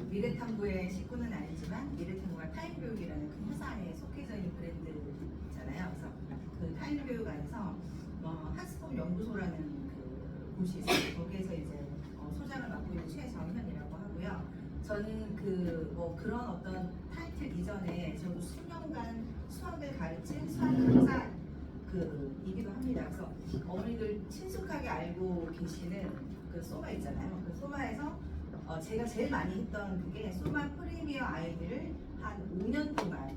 미래탐구의 식구는 아니지만 미래탐구가 타인교육이라는 큰 회사에 속해져 있는 브랜드잖아요. 그래서 그 타인교육 안에서 학습법 연구소라는 그 곳이 있어요. 거기에서 이제 소장을 맡고 있는 최정현이라고 하고요. 저는 그런 어떤 타이틀 이전에 저도 수년간 수학을 가르친 수학 강사 이기도 합니다. 그래서 어머니들 친숙하게 알고 계시는 그 소마 있잖아요. 그 소마에서 제가 제일 많이 했던 그게 소마 프리미어 아이들을 한 5년 동안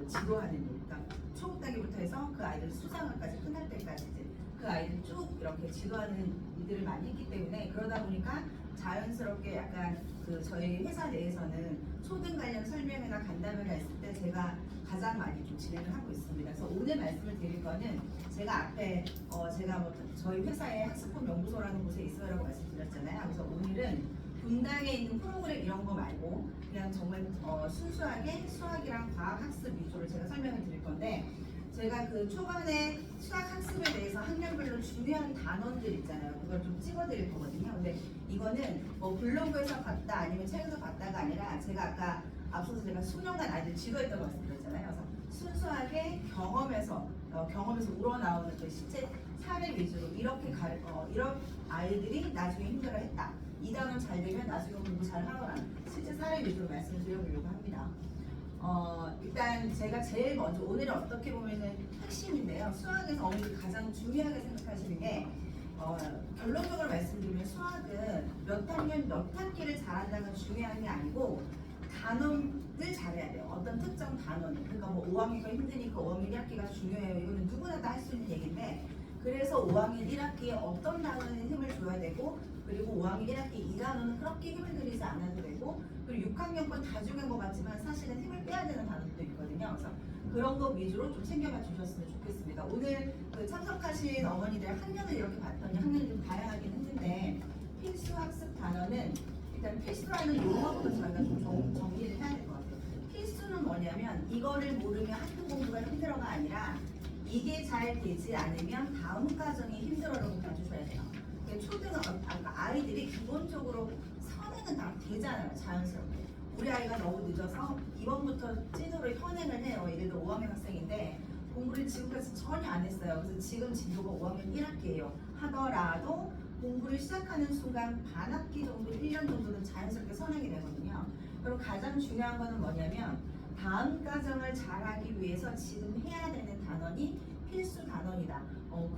지도하는 일. 그러니까 초급 단계부터 해서 그 아이들 수상학까지 끝날 때까지 이제 그 아이들 쭉 이렇게 지도하는 일들을 많이 했기 때문에 그러다 보니까 자연스럽게 약간 저희 회사 내에서는 초등 관련 설명회나 간담회가 있을 때 제가 가장 많이 좀 진행을 하고 있습니다. 그래서 오늘 말씀을 드릴 거는 제가 앞에 제가 뭐 저희 회사에 학습법 연구소라는 곳에 있어요라고 말씀드렸잖아요. 그래서 오늘은 분당에 있는 프로그램 이런 거 말고 그냥 정말 순수하게 수학이랑 과학 학습 위주로 제가 설명을 드릴 건데, 제가 그 초반에 수학 학습에 대해서 학년별로 중요한 단원들 있잖아요. 그걸 좀 찍어드릴 거거든요. 근데 이거는 뭐 블로그에서 봤다 아니면 책에서 봤다가 아니라 제가 아까 앞서서 제가 수년간 아이들 지도했다고 말씀드렸잖아요. 그래서 순수하게 경험에서 우러나오는 그 실제 사례 위주로 이렇게 이런 아이들이 나중에 힘들어했다. 이 단원 잘 되면 나중에 공부 잘 하거나 실제 사례 위주로 말씀드려보려고 합니다. 일단 제가 제일 먼저 오늘은 어떻게 보면은 핵심인데요. 수학에서 어머니가 가장 중요하게 생각하시는 게 결론적으로 말씀드리면 수학은 몇 학년 몇 학기를 잘한다는 건 중요한 게 아니고 단원을 잘해야 돼요. 어떤 특정 단원. 그러니까 뭐 5학기가 힘드니까 5학년 1학기가 중요해요. 이거는 누구나 다 할 수 있는 얘기인데, 그래서 5학년 1학기에 어떤 단원에 힘을 줘야 되고, 그리고 5학년 1학기 2단원은 그렇게 힘을 들이지 않아도 되고, 그리고 6학년 건 다 중요한 것 같지만 사실은 힘을 빼야 되는 단원도 있거든요. 그래서 그런 거 위주로 좀 챙겨봐 주셨으면 좋겠습니다. 오늘 그 참석하신 어머니들 학년을 이렇게 봤더니 학년이 좀 다양하긴 했는데, 필수 학습 단원은 일단 필수라는 용어부터 저희가 좀 정리를 해야 될 것 같아요. 필수는 뭐냐면 이거를 모르면 학교 공부가 힘들어가 아니라 이게 잘 되지 않으면 다음 과정이 힘들어라고 봐주셔야 돼요. 아이들이 기본적으로 선행은 다 되잖아요. 자연스럽게. 우리 아이가 너무 늦어서 이번부터 찐으로 현행을 해요. 예를 들어 5학년 학생인데 공부를 지금까지 전혀 안 했어요. 그래서 지금 진도가 5학년 1학기예요. 하더라도 공부를 시작하는 순간 반 학기 정도, 1년 정도는 자연스럽게 선행이 되거든요. 그리고 가장 중요한 거는 뭐냐면 다음 과정을 잘하기 위해서 지금 해야 되는 단원이 필수 단원이다.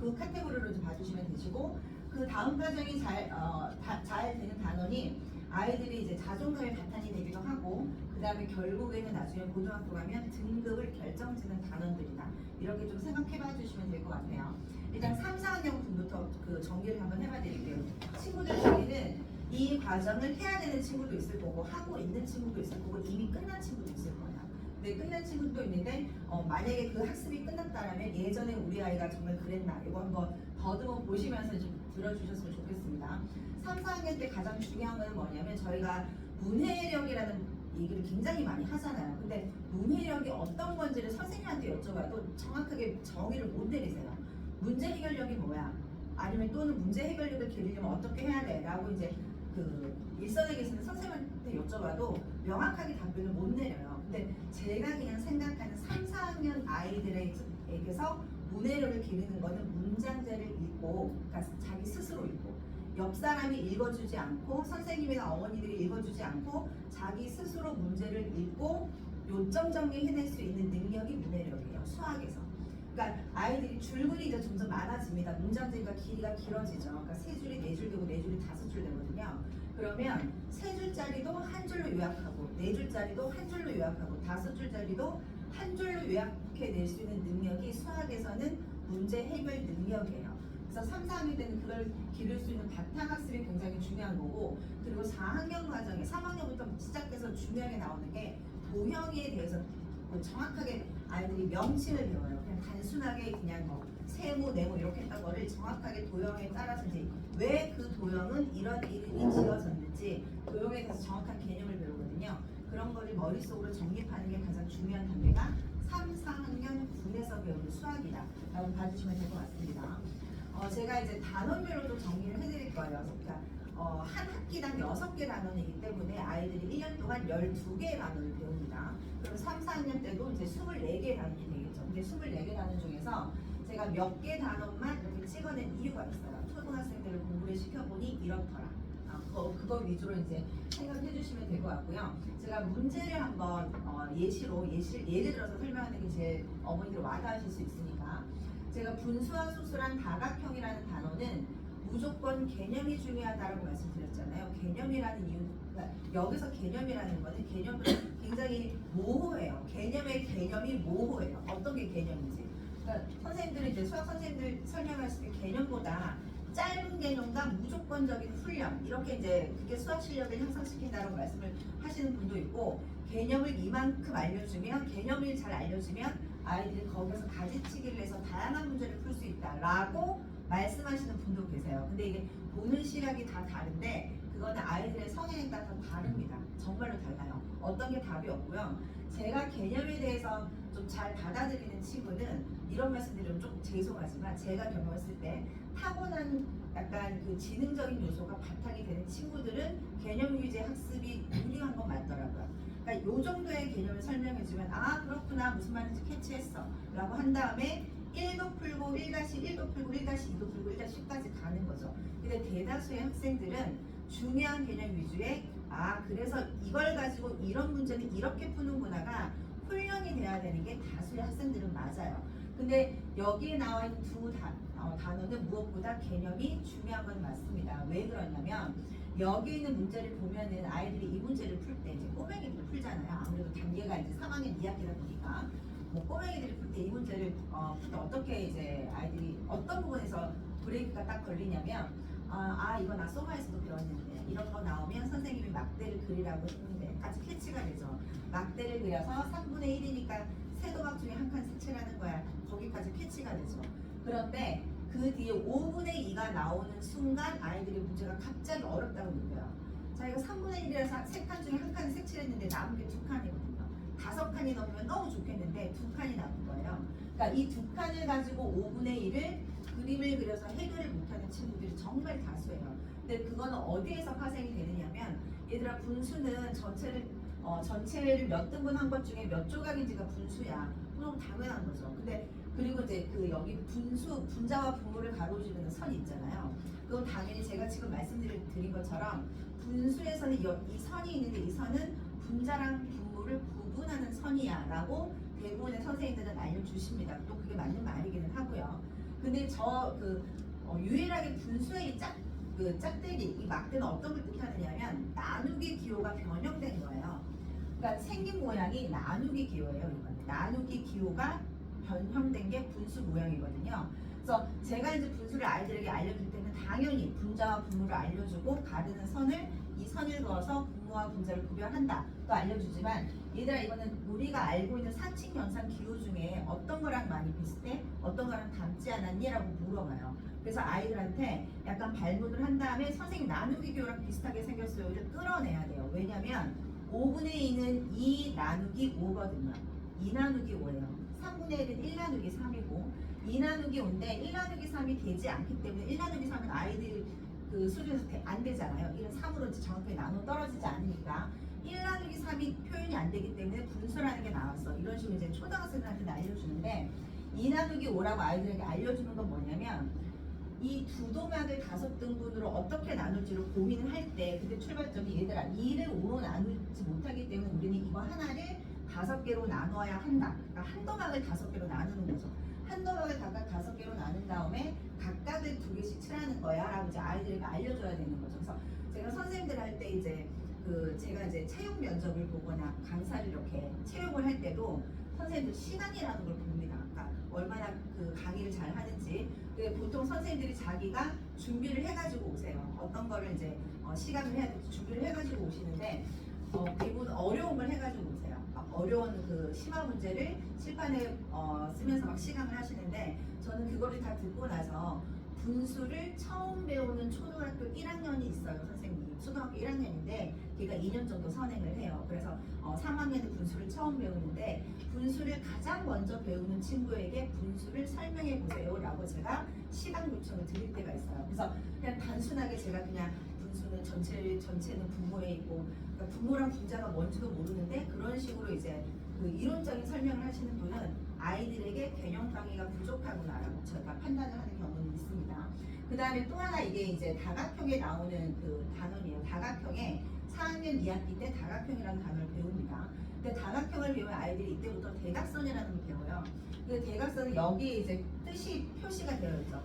그 카테고리로 좀 봐주시면 되시고, 그 다음 과정이 잘 되는 단원이 아이들이 이제 자존감의 바탕이 되기도 하고, 그 다음에 결국에는 나중에 고등학교 가면 등급을 결정짓는 단원들이다. 이렇게 좀 생각해 봐 주시면 될 것 같아요. 일단 3, 4학년 분부터 그 정리를 한번 해봐 드릴게요. 친구들 중에는 이 과정을 해야 되는 친구도 있을 거고, 하고 있는 친구도 있을 거고, 이미 끝난 친구도 있을 거예요. 근데 끝난 친구도 있는데 만약에 그 학습이 끝났다면 예전에 우리 아이가 정말 그랬나, 이거 한번 더듬어 보시면서 좀 들어주셨으면 좋겠습니다. 3, 4학년 때 가장 중요한 건 뭐냐면 저희가 문해력이라는 얘기를 굉장히 많이 하잖아요. 근데 문해력이 어떤 건지를 선생님한테 여쭤봐도 정확하게 정의를 못 내리세요. 문제 해결력이 뭐야? 아니면 또는 문제 해결력을 기르려면 어떻게 해야 돼? 라고 이제 그 일선에 계시는 선생님한테 여쭤봐도 명확하게 답변을 못 내려요. 근데 제가 그냥 생각하는 3, 4학년 아이들에게서 문해력을 기르는 거는 문장제를 읽고, 그러니까 자기 스스로 읽고, 옆 사람이 읽어주지 않고 선생님이나 어머니들이 읽어주지 않고 자기 스스로 문제를 읽고 요점 정리해낼 수 있는 능력이 문해력이에요. 수학에서. 그러니까 아이들이 줄글이 이제 점점 많아집니다. 문장제가 길이가 길어지죠. 그러니까 3줄이 4줄 되고 4줄이 5줄 되거든요. 그러면 3줄짜리도 한 줄로 요약하고 4줄짜리도 한 줄로 요약하고 5줄짜리도 한 줄로 요약해낼 수 있는 능력이 수학에서는 문제 해결 능력이에요. 그래서 3, 4학년 때는 그걸 기를 수 있는 바탕학습이 굉장히 중요한 거고, 그리고 4학년 과정에 3학년부터 시작해서 중요하게 나오는 게 도형에 대해서 정확하게 아이들이 명칭을 배워요. 그냥 단순하게 그냥 뭐 세모, 네모 이렇게 했던 거를 정확하게 도형에 따라서 이제 왜 그 도형은 이런 이름이 지어졌는지 도형에 대해서 정확한 개념을 배우거든요. 그런 거를 머릿속으로 정립하는 게 가장 중요한 단계가 3, 4학년 군에서 배우는 수학이다 라고 봐주시면 될 것 같습니다. 제가 이제 단원별로도 정리를 해드릴 거예요. 그러니까 한 학기당 6개 단원이기 때문에 아이들이 1년 동안 12개의 단원을 배웁니다. 그럼 3, 4학년 때도 이제 24개의 단원이 되겠죠. 근데 24개 단원 중에서 제가 몇 개 단원만 이렇게 찍어낸 이유가 있어요. 초등학생들을 공부를 시켜보니 이렇더라. 그거 위주로 이제 생각해 주시면 될 것 같고요. 제가 문제를 한번 예를 들어서 설명하는 게 제일 어머니들 와닿으실 수 있으니까, 제가 분수와 수수란 다각형이라는 단어는 무조건 개념이 중요하다라고 말씀드렸잖아요. 개념이라는 이유, 그러니까 여기서 개념이라는 거는 개념은 굉장히 모호해요. 개념이 모호해요. 어떤 게 개념인지. 그러니까 선생님들이 이제 수학 선생님들 설명하실 때 개념보다 짧은 개념과 무조건적인 훈련, 이렇게 이제 그게 수학 실력을 향상시킨다라고 말씀을 하시는 분도 있고, 개념을 이만큼 알려주면 개념을 잘 알려주면 아이들이 거기서 가지치기를 해서 다양한 문제를 풀 수 있다라고 말씀하시는 분도 계세요. 근데 이게 보는 시각이 다 다른데 그거는 아이들의 성향에 따라서 다릅니다. 정말로 달라요. 어떤 게 답이 없고요. 제가 개념에 대해서 좀 잘 받아들이는 친구는 이런 말씀드리면 좀 죄송하지만 제가 경험했을 때 타고난 약간 그 지능적인 요소가 바탕이 되는 친구들은 개념 위주의 학습이 유리한 건 맞더라고요. 그러니까 요 정도의 개념을 설명해주면 아 그렇구나 무슨 말인지 캐치했어 라고 한 다음에 1도 풀고 1-1도 풀고 1-2도 풀고 1-10까지 가는 거죠. 근데 대다수의 학생들은 중요한 개념 위주의 아 그래서 이걸 가지고 이런 문제는 이렇게 푸는구나가 훈련이 돼야 되는 게 다수의 학생들은 맞아요. 근데 여기에 나와 있는 두 단어는 무엇보다 개념이 중요한 건 맞습니다. 왜 그러냐면 여기 있는 문제를 보면은 아이들이 이 문제를 풀 때 이제 꼬맹이들이 풀잖아요. 아무래도 단계가 이제 3학년 2학기다 보니까 뭐 꼬맹이들이 풀 때 이 문제를 풀 때 어떻게 이제 아이들이 어떤 부분에서 브레이크가 딱 걸리냐면 이거 나 소마에서도 배웠는데 이런 거 나오면 선생님이 막대를 그리라고 했는데 까지 캐치가 되죠. 막대를 그려서 3분의 1이니까 세 도막 중에 한 칸 색칠하는 거야. 거기까지 캐치가 되죠. 그런데 그 뒤에 5분의 2가 나오는 순간 아이들의 문제가 갑자기 어렵다고 느껴요. 자 이거 3분의 1이라서 세 칸 중에 한 칸을 색칠했는데 남은 게 2칸이거든요. 5칸이 넘으면 너무 좋겠는데 2칸이 남은 거예요. 그러니까 이 2칸을 가지고 5분의 1을 그림을 그려서 해결을 못하는 친구들이 정말 다수예요. 근데 그거는 어디에서 파생이 되느냐면 얘들아 분수는 전체를 몇 등분 한 것 중에 몇 조각인지가 분수야. 너무 당연한 거죠. 근데 그리고 이제 그 여기 분자와 분모를 가로지르는 선이 있잖아요. 그건 당연히 제가 지금 말씀드린 것처럼 분수에서는 이 선이 있는데 이 선은 분자랑 분모를 구분하는 선이야라고 대부분의 선생님들은 알려주십니다. 또 그게 맞는 말이기는 하고요. 근데 유일하게 분수의 짝대기 이 막대는 어떤 걸 뜻하느냐면 나누기 기호가 변형된 거예요. 그러니까 생긴 모양이 나누기 기호예요. 이건 나누기 기호가 변형된 게 분수 모양이거든요. 그래서 제가 이제 분수를 아이들에게 알려줄 때는 당연히 분자와 분모를 알려주고 가르는 선을 이 선을 그어서 분모와 분자를 구별한다 또 알려주지만 얘들아 이거는 우리가 알고 있는 상칙 연산 기호 중에 어떤 거랑 많이 비슷해? 어떤 거랑 닮지 않았니? 라고 물어봐요. 그래서 아이들한테 약간 발문을 한 다음에 선생님 나누기 기호랑 비슷하게 생겼어요를 끌어내야 돼요. 왜냐면 5분의 2는 2 나누기 5거든요. 2 나누기 5예요. 3분의 1은 1 나누기 3이고 2 나누기 5인데 1 나누기 3이 되지 않기 때문에 1 나누기 3은 아이들 그 수준에서 안 되잖아요. 1은 3으로 정확하게 나눠 떨어지지 않으니까 1 나누기 3이 표현이 안 되기 때문에 분수라는 게 나왔어. 이런 식으로 이제 초등학생들한테 알려주는데 2 나누기 5라고 아이들에게 알려주는 건 뭐냐면 이 두 도막을 5등분으로 어떻게 나눌지를 고민을 할 때 근데 출발점이 얘들아 2를 5로 나누지 못하기 때문에 우리는 이거 하나를 5개로 나눠야 한다. 그러니까 한 도막을 5개로 나누는 거죠. 한 도막을 각각 5개로 나눈 다음에 각각을 2개씩 칠하는 거야 라고 이제 아이들에게 알려줘야 되는 거죠. 그래서 제가 선생님들 할 때 이제 제가 이제 체육 면접을 보거나 강사를 이렇게 체육을 할 때도 선생님들 시간이라는 걸 봅니다. 그러니까 얼마나 그 강의를 잘 하는지. 보통 선생님들이 자기가 준비를 해가지고 오세요. 어떤 거를 이제 시간을 해야 될지 준비를 해가지고 오시는데 대부분 어려운 걸 해가지고 오세요. 어려운 그 심화 문제를 칠판에 쓰면서 막 시강을 하시는데 저는 그거를 다 듣고 나서 분수를 처음 배우는 초등학교 1학년이 있어요. 선생님이 초등학교 1학년인데 걔가 2년 정도 선행을 해요. 그래서 3학년에 분수를 처음 배우는데 분수를 가장 먼저 배우는 친구에게 분수를 설명해 보세요 라고 제가 시간 요청을 드릴 때가 있어요. 그래서 그냥 단순하게 제가 그냥 분수는 전체는 분모에 있고 그러니까 분모랑 분자가 뭔지도 모르는데 그런 식으로 이제 그 이론적인 설명을 하시는 분은 아이들에게 개념 강의가 부족하구나라고 저희가 판단을 하는 경우는 있습니다. 그 다음에 또 하나 이게 이제 다각형에 나오는 그 단원이에요. 다각형에 4학년 2학기 때 다각형이라는 단어를 배웁니다. 근데 다각형을 배우면 아이들이 이때부터 대각선이라는 걸 배워요. 근데 대각선은 여기에 이제 뜻이 표시가 되어 있죠.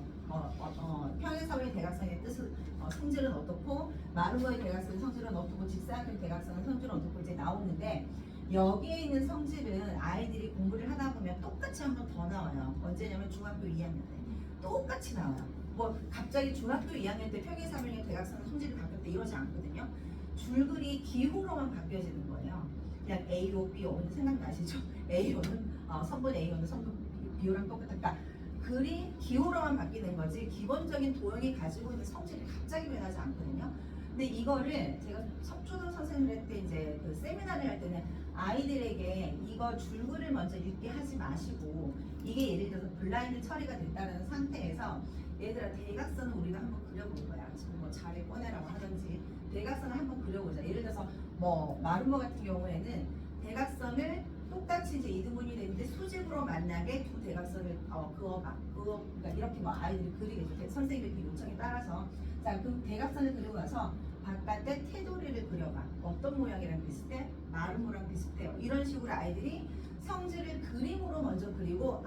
평행사변의 대각선의 뜻은 성질은 어떻고 마른 거의 대각선의 성질은 어떻고 직사각형 대각선의 성질은 어떻고 이제 나오는데 여기에 있는 성질은 아이들이 공부를 하다 보면 똑같이 한 번 더 나와요. 언제냐면 중학교 2학년 때 똑같이 나와요. 뭐 갑자기 중학교 2학년 때 평행사변의 대각선의 성질이 바뀌었다 이러지 않거든요. 줄글이 기호로만 바뀌어지는 거예요. 그냥 A로 B로 생각나시죠? A로는 선분 A로는 선분 B로랑 똑같다. 그러니까 글이 기호로만 바뀌는 거지 기본적인 도형이 가지고 있는 성질이 갑자기 변하지 않거든요. 근데 이거를 제가 초등 선생님을 할 때 이제 그 세미나를 할 때는 아이들에게 이거 줄글을 먼저 읽게 하지 마시고 이게 예를 들어서 블라인드 처리가 됐다는 상태에서 얘들아 대각선을 우리가 한번 그려볼 거야. 지금 뭐 자리 꺼내라고 하든지 대각선을 한번 그려보자. 예를 들어서 뭐 마름모 같은 경우에는 대각선을 똑같이 이제 이등분이 되는데 수직으로 만나게 두 대각선을 그어봐. 그러니까 이렇게 뭐 아이들이 그리겠죠. 선생님의 그 요청에 따라서 자 그럼 대각선을 그리고 나서 바깥에 테두리를 그려봐. 어떤 모양이랑 비슷해? 마름모랑 비슷해요. 이런 식으로 아이들이 성질을 그림으로 먼저 그리고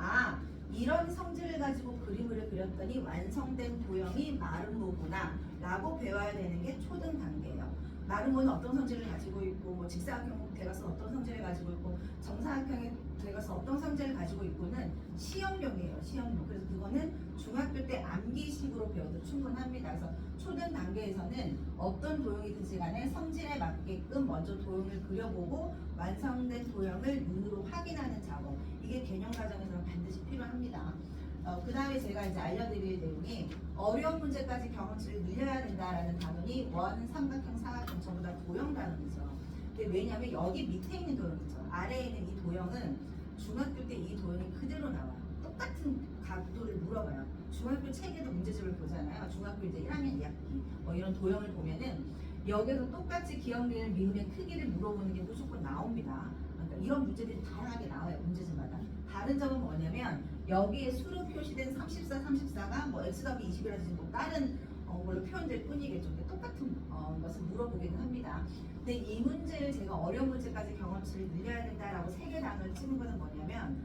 이런 성질을 가지고 그림을 그렸더니 완성된 도형이 마름모구나 라고 배워야 되는 게 초등 단계예요. 마름모는 어떤 성질을 가지고 있고 뭐 직사각형 대각선 어떤 성질을 가지고 있고 정사각형의 대각선 어떤 성질을 가지고 있고는 시험용이에요. 시험용. 그래서 그거는 중학교 때 암기식으로 배워도 충분합니다. 그래서 초등 단계에서는 어떤 도형이든지 간에 성질에 맞게끔 먼저 도형을 그려보고 완성된 도형을 눈으로 확인하는 작업. 이게 개념 과정에서는 반드시 필요합니다. 그 다음에 제가 이제 알려드릴 내용이 어려운 문제까지 경험치를 늘려야 된다라는 단원이 원, 삼각형, 사각형 전부 다 도형 단원이죠. 근데 왜냐하면 여기 밑에 있는 도형이죠. 아래에 있는 이 도형은 중학교 때 이 도형이 그대로 나와요. 똑같은 각도를 물어봐요. 중학교 책에도 문제집을 보잖아요. 중학교 이제 1학년 2학기 뭐 이런 도형을 보면은 여기서 똑같이 기억력을 미음의 크기를 물어보는 게 무조건 나옵니다. 그러니까 이런 문제들이 다양하게 나와요. 문제집마다. 다른 점은 뭐냐면 여기에 수로 표시된 34, 34가 뭐 x 더하기 20이라든지 뭐 다른 걸로 표현될 뿐이겠죠. 근데 똑같은 것을 물어보기는 합니다. 근데 이 문제를 제가 어려운 문제까지 경험치를 늘려야 된다라고 3개 단어를 찍은 거는 뭐냐면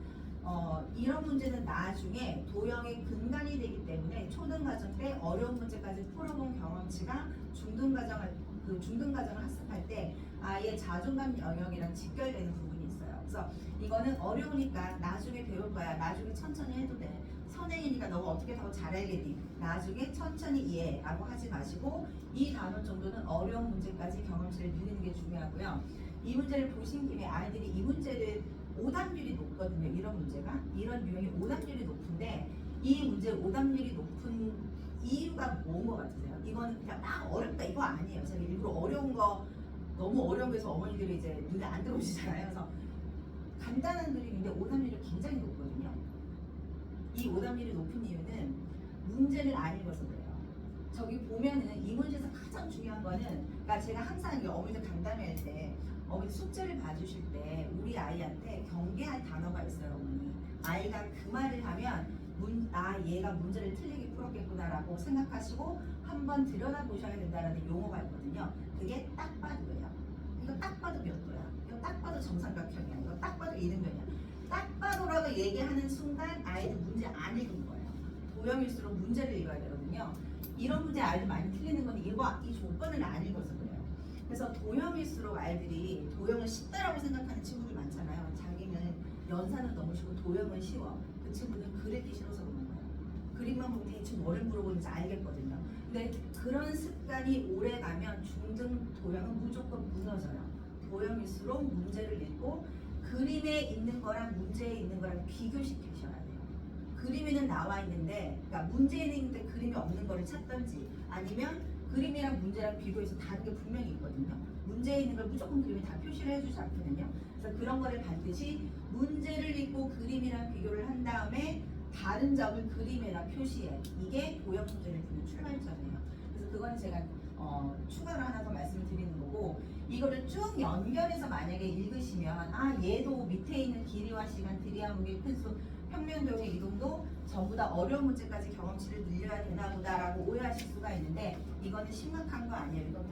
이런 문제는 나중에 도형의 근간이 되기 때문에 초등과정 때 어려운 문제까지 풀어본 경험치가 중등과정을 학습할 때 아이의 자존감 영역이랑 직결되는 부분이 있어요. 그래서 이거는 어려우니까 나중에 배울 거야. 나중에 천천히 해도 돼. 선행이니까 너가 어떻게 더 잘 알겠니? 나중에 천천히 이해라고 하지 마시고 이 단원 정도는 어려운 문제까지 경험치를 늘리는 게 중요하고요. 이 문제를 보신 김에 아이들이 이 문제를 오답률이 높거든요. 이런 문제가 이런 유형이 오답률이 높은데 이 문제 오답률이 높은 이유가 뭐인 것 같으세요? 이거는 그냥 막 어렵다 이거 아니에요. 제가 일부러 어려운 거 너무 어려운 거에서 어머니들이 이제 눈에 안 들어오시잖아요. 그래서 간단한 그림인데 오답률이 굉장히 높거든요. 이 오답률이 높은 이유는 문제를 안 읽어서 그래요. 저기 보면은 이 문제에서 가장 중요한 거는 그러니까 제가 항상 어머니들 간담회 할 때 어머니 숙제를 봐주실 때 우리 아이한테 경계할 단어가 있어요. 어머니 아이가 그 말을 하면 얘가 문제를 틀리게 풀었겠구나라고 생각하시고 한번 들여다보셔야 된다는 용어가 있거든요. 그게 딱 봐도예요. 이거 딱 봐도 몇 도야. 이거 딱 봐도 정삼각형이야. 이거 딱 봐도 이등변이야. 딱 봐도라고 얘기하는 순간 아이들 문제 안 읽은 거예요. 도형일수록 문제를 읽어야 되거든요. 이런 문제 아이들 많이 틀리는 건 이 조건을 안 읽어서 그래요. 그래서 도형일수록 아이들이 도형을 쉽다라고 생각하는 친구들 많잖아요. 자기는 연산은 너무 쉽고 도형은 쉬워. 그 친구는 그리기 싫어서 그런 거예요. 그림만 보면 대충 뭐를 물어보는지 알겠거든요. 근데 그런 습관이 오래 가면 중등 도형은 무조건 무너져요. 도형일수록 문제를 읽고 그림에 있는 거랑 문제에 있는 거랑 비교시키셔야 돼요. 그림에는 나와 있는데, 그러니까 문제에 있는데 그림이 없는 거를 찾던지 아니면 그림이랑 문제랑 비교해서 다른 게 분명히 있거든요. 문제에 있는 걸 무조건 그림에 다 표시를 해주지 않거든요. 그래서 그런 거를 반드시 문제를 읽고 그림이랑 비교를 한 다음에 다른 점을 그림에다 표시해. 이게 도형 문제를 푸는 출발점이에요. 그래서 그건 제가 추가로 하나 더 말씀을 드리는 거고 이거를 쭉 연결해서 만약에 읽으시면 얘도 밑에 있는 길이와 시간, 들이와 무게, 큰수, 평면도형의 이동도 전부 다 어려운 문제까지 경험치를 늘려야 되나 보다라고 오해하실 수가 있는데 이거는 심각한 거 아니에요. 이건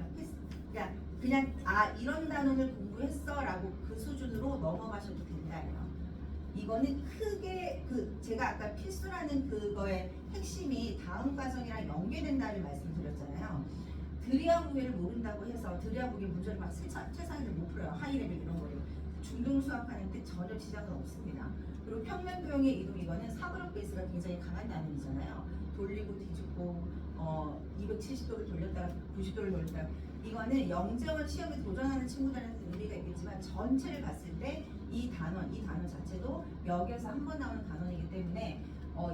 그냥 이런 단원을 공부했어라고 그 수준으로 넘어가셔도 된다예요. 이거는 크게 제가 아까 필수라는 그거의 핵심이 다음 과정이랑 연계된다는 말씀드렸잖아요. 들이와 무게를 모른다고 해서 들이와 무게 문제를 막 최상위를 못 풀어요. 하이레벨 이런 거를. 중등 수학하는 데 전혀 지장은 없습니다. 그리고 평면도형의 이동 이거는 사고력 베이스가 굉장히 강한 단원이잖아요. 돌리고 뒤집고 270도를 돌렸다가 90도를 돌렸다가 이거는 영재원 시험에 도전하는 친구들한테 의미가 있겠지만 전체를 봤을 때 이 단원 자체도 여기에서 한 번 나오는 단원이기 때문에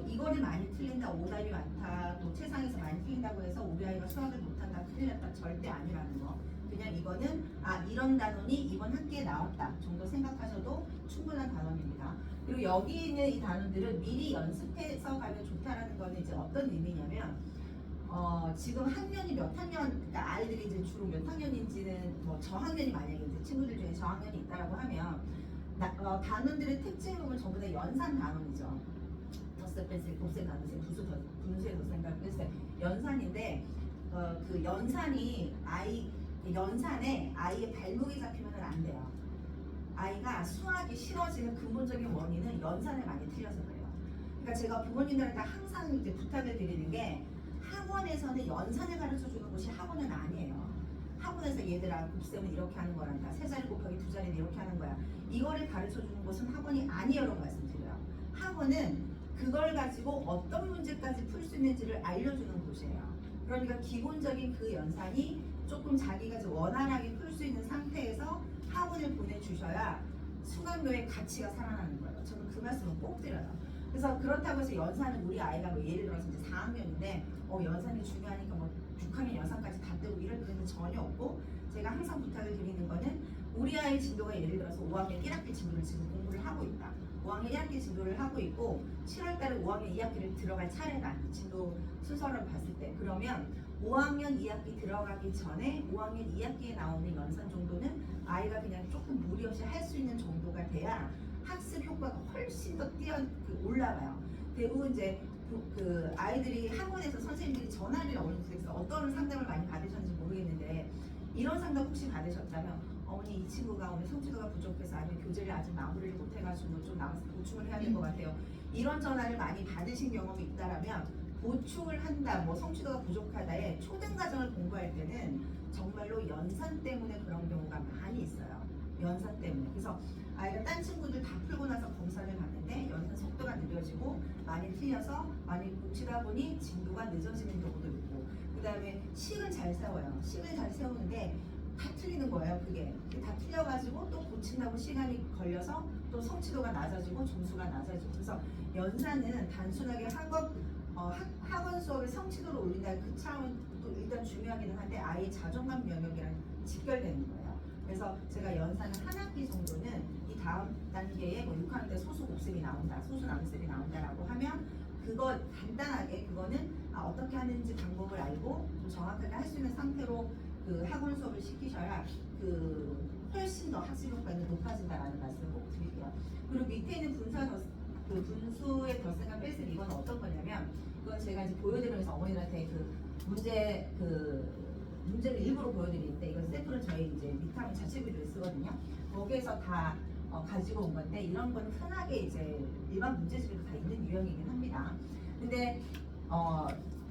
이거를 많이 틀린다, 오답이 많다, 또 최상에서 많이 틀린다고 해서 우리 아이가 수학을 못한다, 큰일 났다, 절대 아니라는 거. 그냥 이거는 이런 단원이 이번 학기에 나왔다 정도 생각하셔도 충분한 단원입니다. 그리고 여기 있는 이 단원들은 미리 연습해서 가면 좋다라는 거는 이제 어떤 의미냐면 지금 학년이 몇 학년, 그러니까 아이들이 이제 주로 몇 학년인지는 뭐 저학년이 만약에 이제 친구들 중에 저학년이 있다라고 하면 단원들의 특징을 보면 전부 다 연산 단원이죠. 덧셈, 뺄셈, 곱셈, 나눗셈, 분수의 덧셈과 뺄셈, 연산인데 그 연산에 아이의 발목이 잡히면 안 돼요. 아이가 수학이 싫어지는 근본적인 원인은 연산을 많이 틀려서 그래요. 그러니까 제가 부모님들한테 항상 이제 부탁을 드리는 게 학원에서는 연산을 가르쳐 주는 곳이 학원은 아니에요. 학원에서 얘들아 곱셈은 이렇게 하는 거란다. 세 자리 곱하기 두 자리는 이렇게 하는 거야. 이거를 가르쳐 주는 곳은 학원이 아니에요라고 말씀드려요. 학원은 그걸 가지고 어떤 문제까지 풀 수 있는지를 알려주는 곳이에요. 그러니까 기본적인 그 연산이 조금 자기가 원활하게 풀 수 있는 상태에서 학원을 보내주셔야 수강료의 가치가 살아나는 거예요. 저는 그 말씀을 꼭 드려요. 그래서 그렇다고 해서 연산은 우리 아이가 뭐 예를 들어서 이제 4학년인데 연산이 중요하니까 뭐 6학년 연산까지 다 뜨고 이럴 때는 전혀 없고, 제가 항상 부탁을 드리는 거는 우리 아이 진도가 예를 들어서 5학년 1학기 진도를 지금 공부를 하고 있다. 5학년 1학기 진도를 하고 있고 7월달에 5학년 2학기를 들어갈 차례다. 진도 순서를 봤을 때 그러면 5학년 2학기 들어가기 전에 5학년 2학기에 나오는 연산 정도는 아이가 그냥 조금 무리 없이 할 수 있는 정도가 돼야 학습 효과가 훨씬 더 올라가요. 대부분 이제 그 아이들이 학원에서 선생님들이 전화를 어떤 상담을 많이 받으셨는지 모르겠는데, 이런 상담 혹시 받으셨다면 어머니 이 친구가 오늘 성취도가 부족해서 아니면 교재를 아직 마무리를 못해가지고 좀 나와서 보충을 해야 될 것 같아요. 이런 전화를 많이 받으신 경험이 있다라면 보충을 한다, 뭐 성취도가 부족하다에 초등과정을 공부할 때는 정말로 연산 때문에 그런 경우가 많이 있어요. 연산 때문에. 그래서 아이가 딴 친구들 다 풀고 나서 검사를 받는데 연산 속도가 느려지고 많이 틀려서 많이 고치다 보니 진도가 늦어지는 경우도 있고, 그 다음에 식을 잘 세워요. 식을 잘 세우는데 다 틀리는 거예요. 그게 다 틀려가지고 또 고친다고 시간이 걸려서 또 성취도가 낮아지고 점수가 낮아지고. 그래서 연산은 단순하게 학원 수업의 성취도를 올린다는 그 차원도 일단 중요하기는 한데 아이의 자존감 영역이랑 직결되는 거예요. 그래서 제가 연산은 한 학기 정도는 이 다음 단계에 뭐 6학년 때 소수 곱셈이 나온다, 소수 남셈이 나온다라고 하면 그거 간단하게 그거는 어떻게 하는지 방법을 알고 좀 정확하게 할 수 있는 상태로 그 학원 수업을 시키셔야 훨씬 더 학습 효과는 높아진다라는 말씀을 꼭 드릴게요. 그리고 밑에 있는 분수의 덧셈과 뺄셈, 이건 어떤 거냐면 그건 제가 이제 보여드리면서 어머니들한테 문제를 일부러 보여드리는데, 이건 샘플은 저희 이제 밑학원 자체비를 쓰거든요. 거기에서 다 가지고 온 건데, 이런 건 흔하게 이제 일반 문제집에도 다 있는 유형이긴 합니다. 근데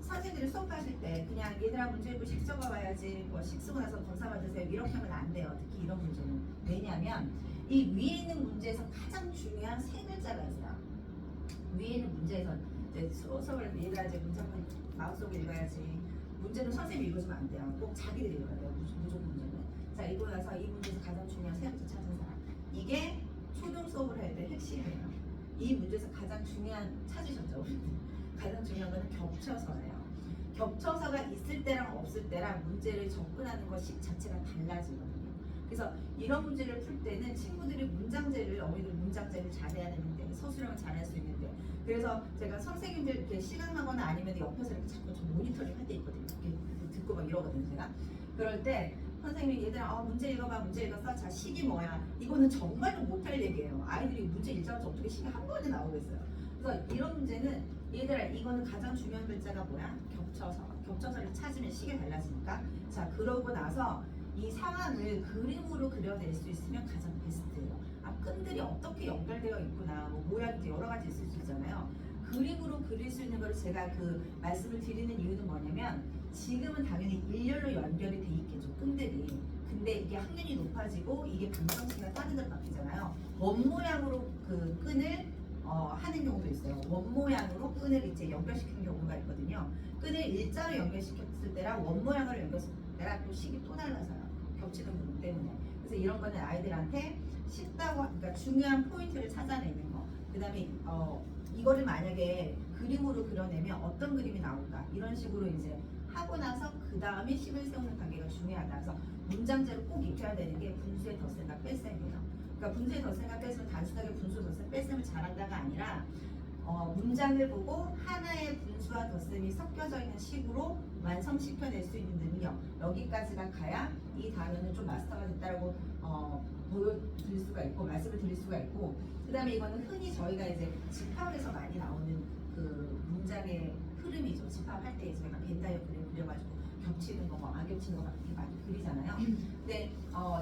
선생님들이 수업하실 때 그냥 얘들아 문제집 식 적어봐야지, 뭐 식 쓰고 나서 검사 받으세요 이렇게 하면 안 돼요. 특히 이런 문제는. 왜냐하면 이 위에 있는 문제에서 가장 중요한 세 글자가 있어요. 위에 있는 문제에서 이제 수업을 얘들아 이제 문제 한번 마음속에 읽어야지. 문제는 선생님이 읽어주면 안 돼요. 꼭 자기들이 읽어야 돼요. 무조건 문제는. 자, 읽고 나서 이 문제에서 가장 중요한 세 글자 찾은 사람. 이게 초등 수업을 할 때 핵심이에요. 이 문제에서 가장 중요한, 찾으셨죠? 가장 중요한 거는 겹쳐서예요. 겹쳐서가 있을 때랑 없을 때랑 문제를 접근하는 것이 자체가 달라지거든요. 그래서 이런 문제를 풀 때는 친구들이 어머니들 문장제를 잘해야 되는데, 서술형을 잘할 수 있는데, 그래서 제가 선생님들 이렇게 시간하거나 아니면 옆에서 이렇게 자꾸 좀 모니터링 할 때 있거든요. 이렇게 듣고 막 이러거든요, 제가. 그럴 때 선생님이 얘들아 문제 읽어봐, 문제 읽었어? 자, 식이 뭐야? 이거는 정말로 못할 얘기예요. 아이들이 문제 읽자마자 어떻게 식이 한 번에 나오겠어요. 그래서 이런 문제는 얘들아 이거는 가장 중요한 글자가 뭐야? 겹쳐서를 찾으면 식이 달라지니까. 자, 그러고 나서 이 상황을 그림으로 그려낼 수 있으면 가장 베스트예요. 끈들이 어떻게 연결되어 있구나, 뭐 모양도 여러 가지 있을 수 있잖아요. 그림으로 그릴 수 있는 걸 제가 말씀을 드리는 이유는 뭐냐면, 지금은 당연히 일렬로 연결이 돼 있겠죠, 끈들이. 근데 이게 학년이 높아지고 이게 방정식이나 다른 데로 바뀌잖아요. 원모양으로 그 끈을 하는 경우도 있어요. 원 모양으로 끈을 이제 연결시키는 경우가 있거든요. 끈을 일자로 연결시켰을 때랑 원 모양으로 연결했을 때랑 또 식이 또 달라서요. 겹치는 부분 때문에. 그래서 이런 거는 아이들한테 쉽다고, 그러니까 중요한 포인트를 찾아내는 거. 그 다음에 이거를 만약에 그림으로 그려내면 어떤 그림이 나올까, 이런 식으로 이제 하고 나서 그 다음에 식을 세우는 단계가 중요하다. 그래서 문장제로 꼭 익혀야 되는 게 분수의 덧셈과 뺄셈이에요. 그러니까 분수의 덧셈과 뺄셈은 단순하게 분수 덧셈 뺄셈을 잘한다가 아니라 문장을 보고 하나의 분수와 덧셈이 섞여져 있는 식으로 완성시켜낼 수 있는 능력, 여기까지가 가야 이 단어는 좀 마스터가 됐다고 보여드릴 수가 있고 말씀을 드릴 수가 있고, 그 다음에 이거는 흔히 저희가 이제 집합에서 많이 나오는 그 문장의 흐름이죠. 집합할 때 저희가 벤다이어그램 그려가지고 겹치는 거, 안 겹치는 거 이렇게 많이 그리잖아요. 근데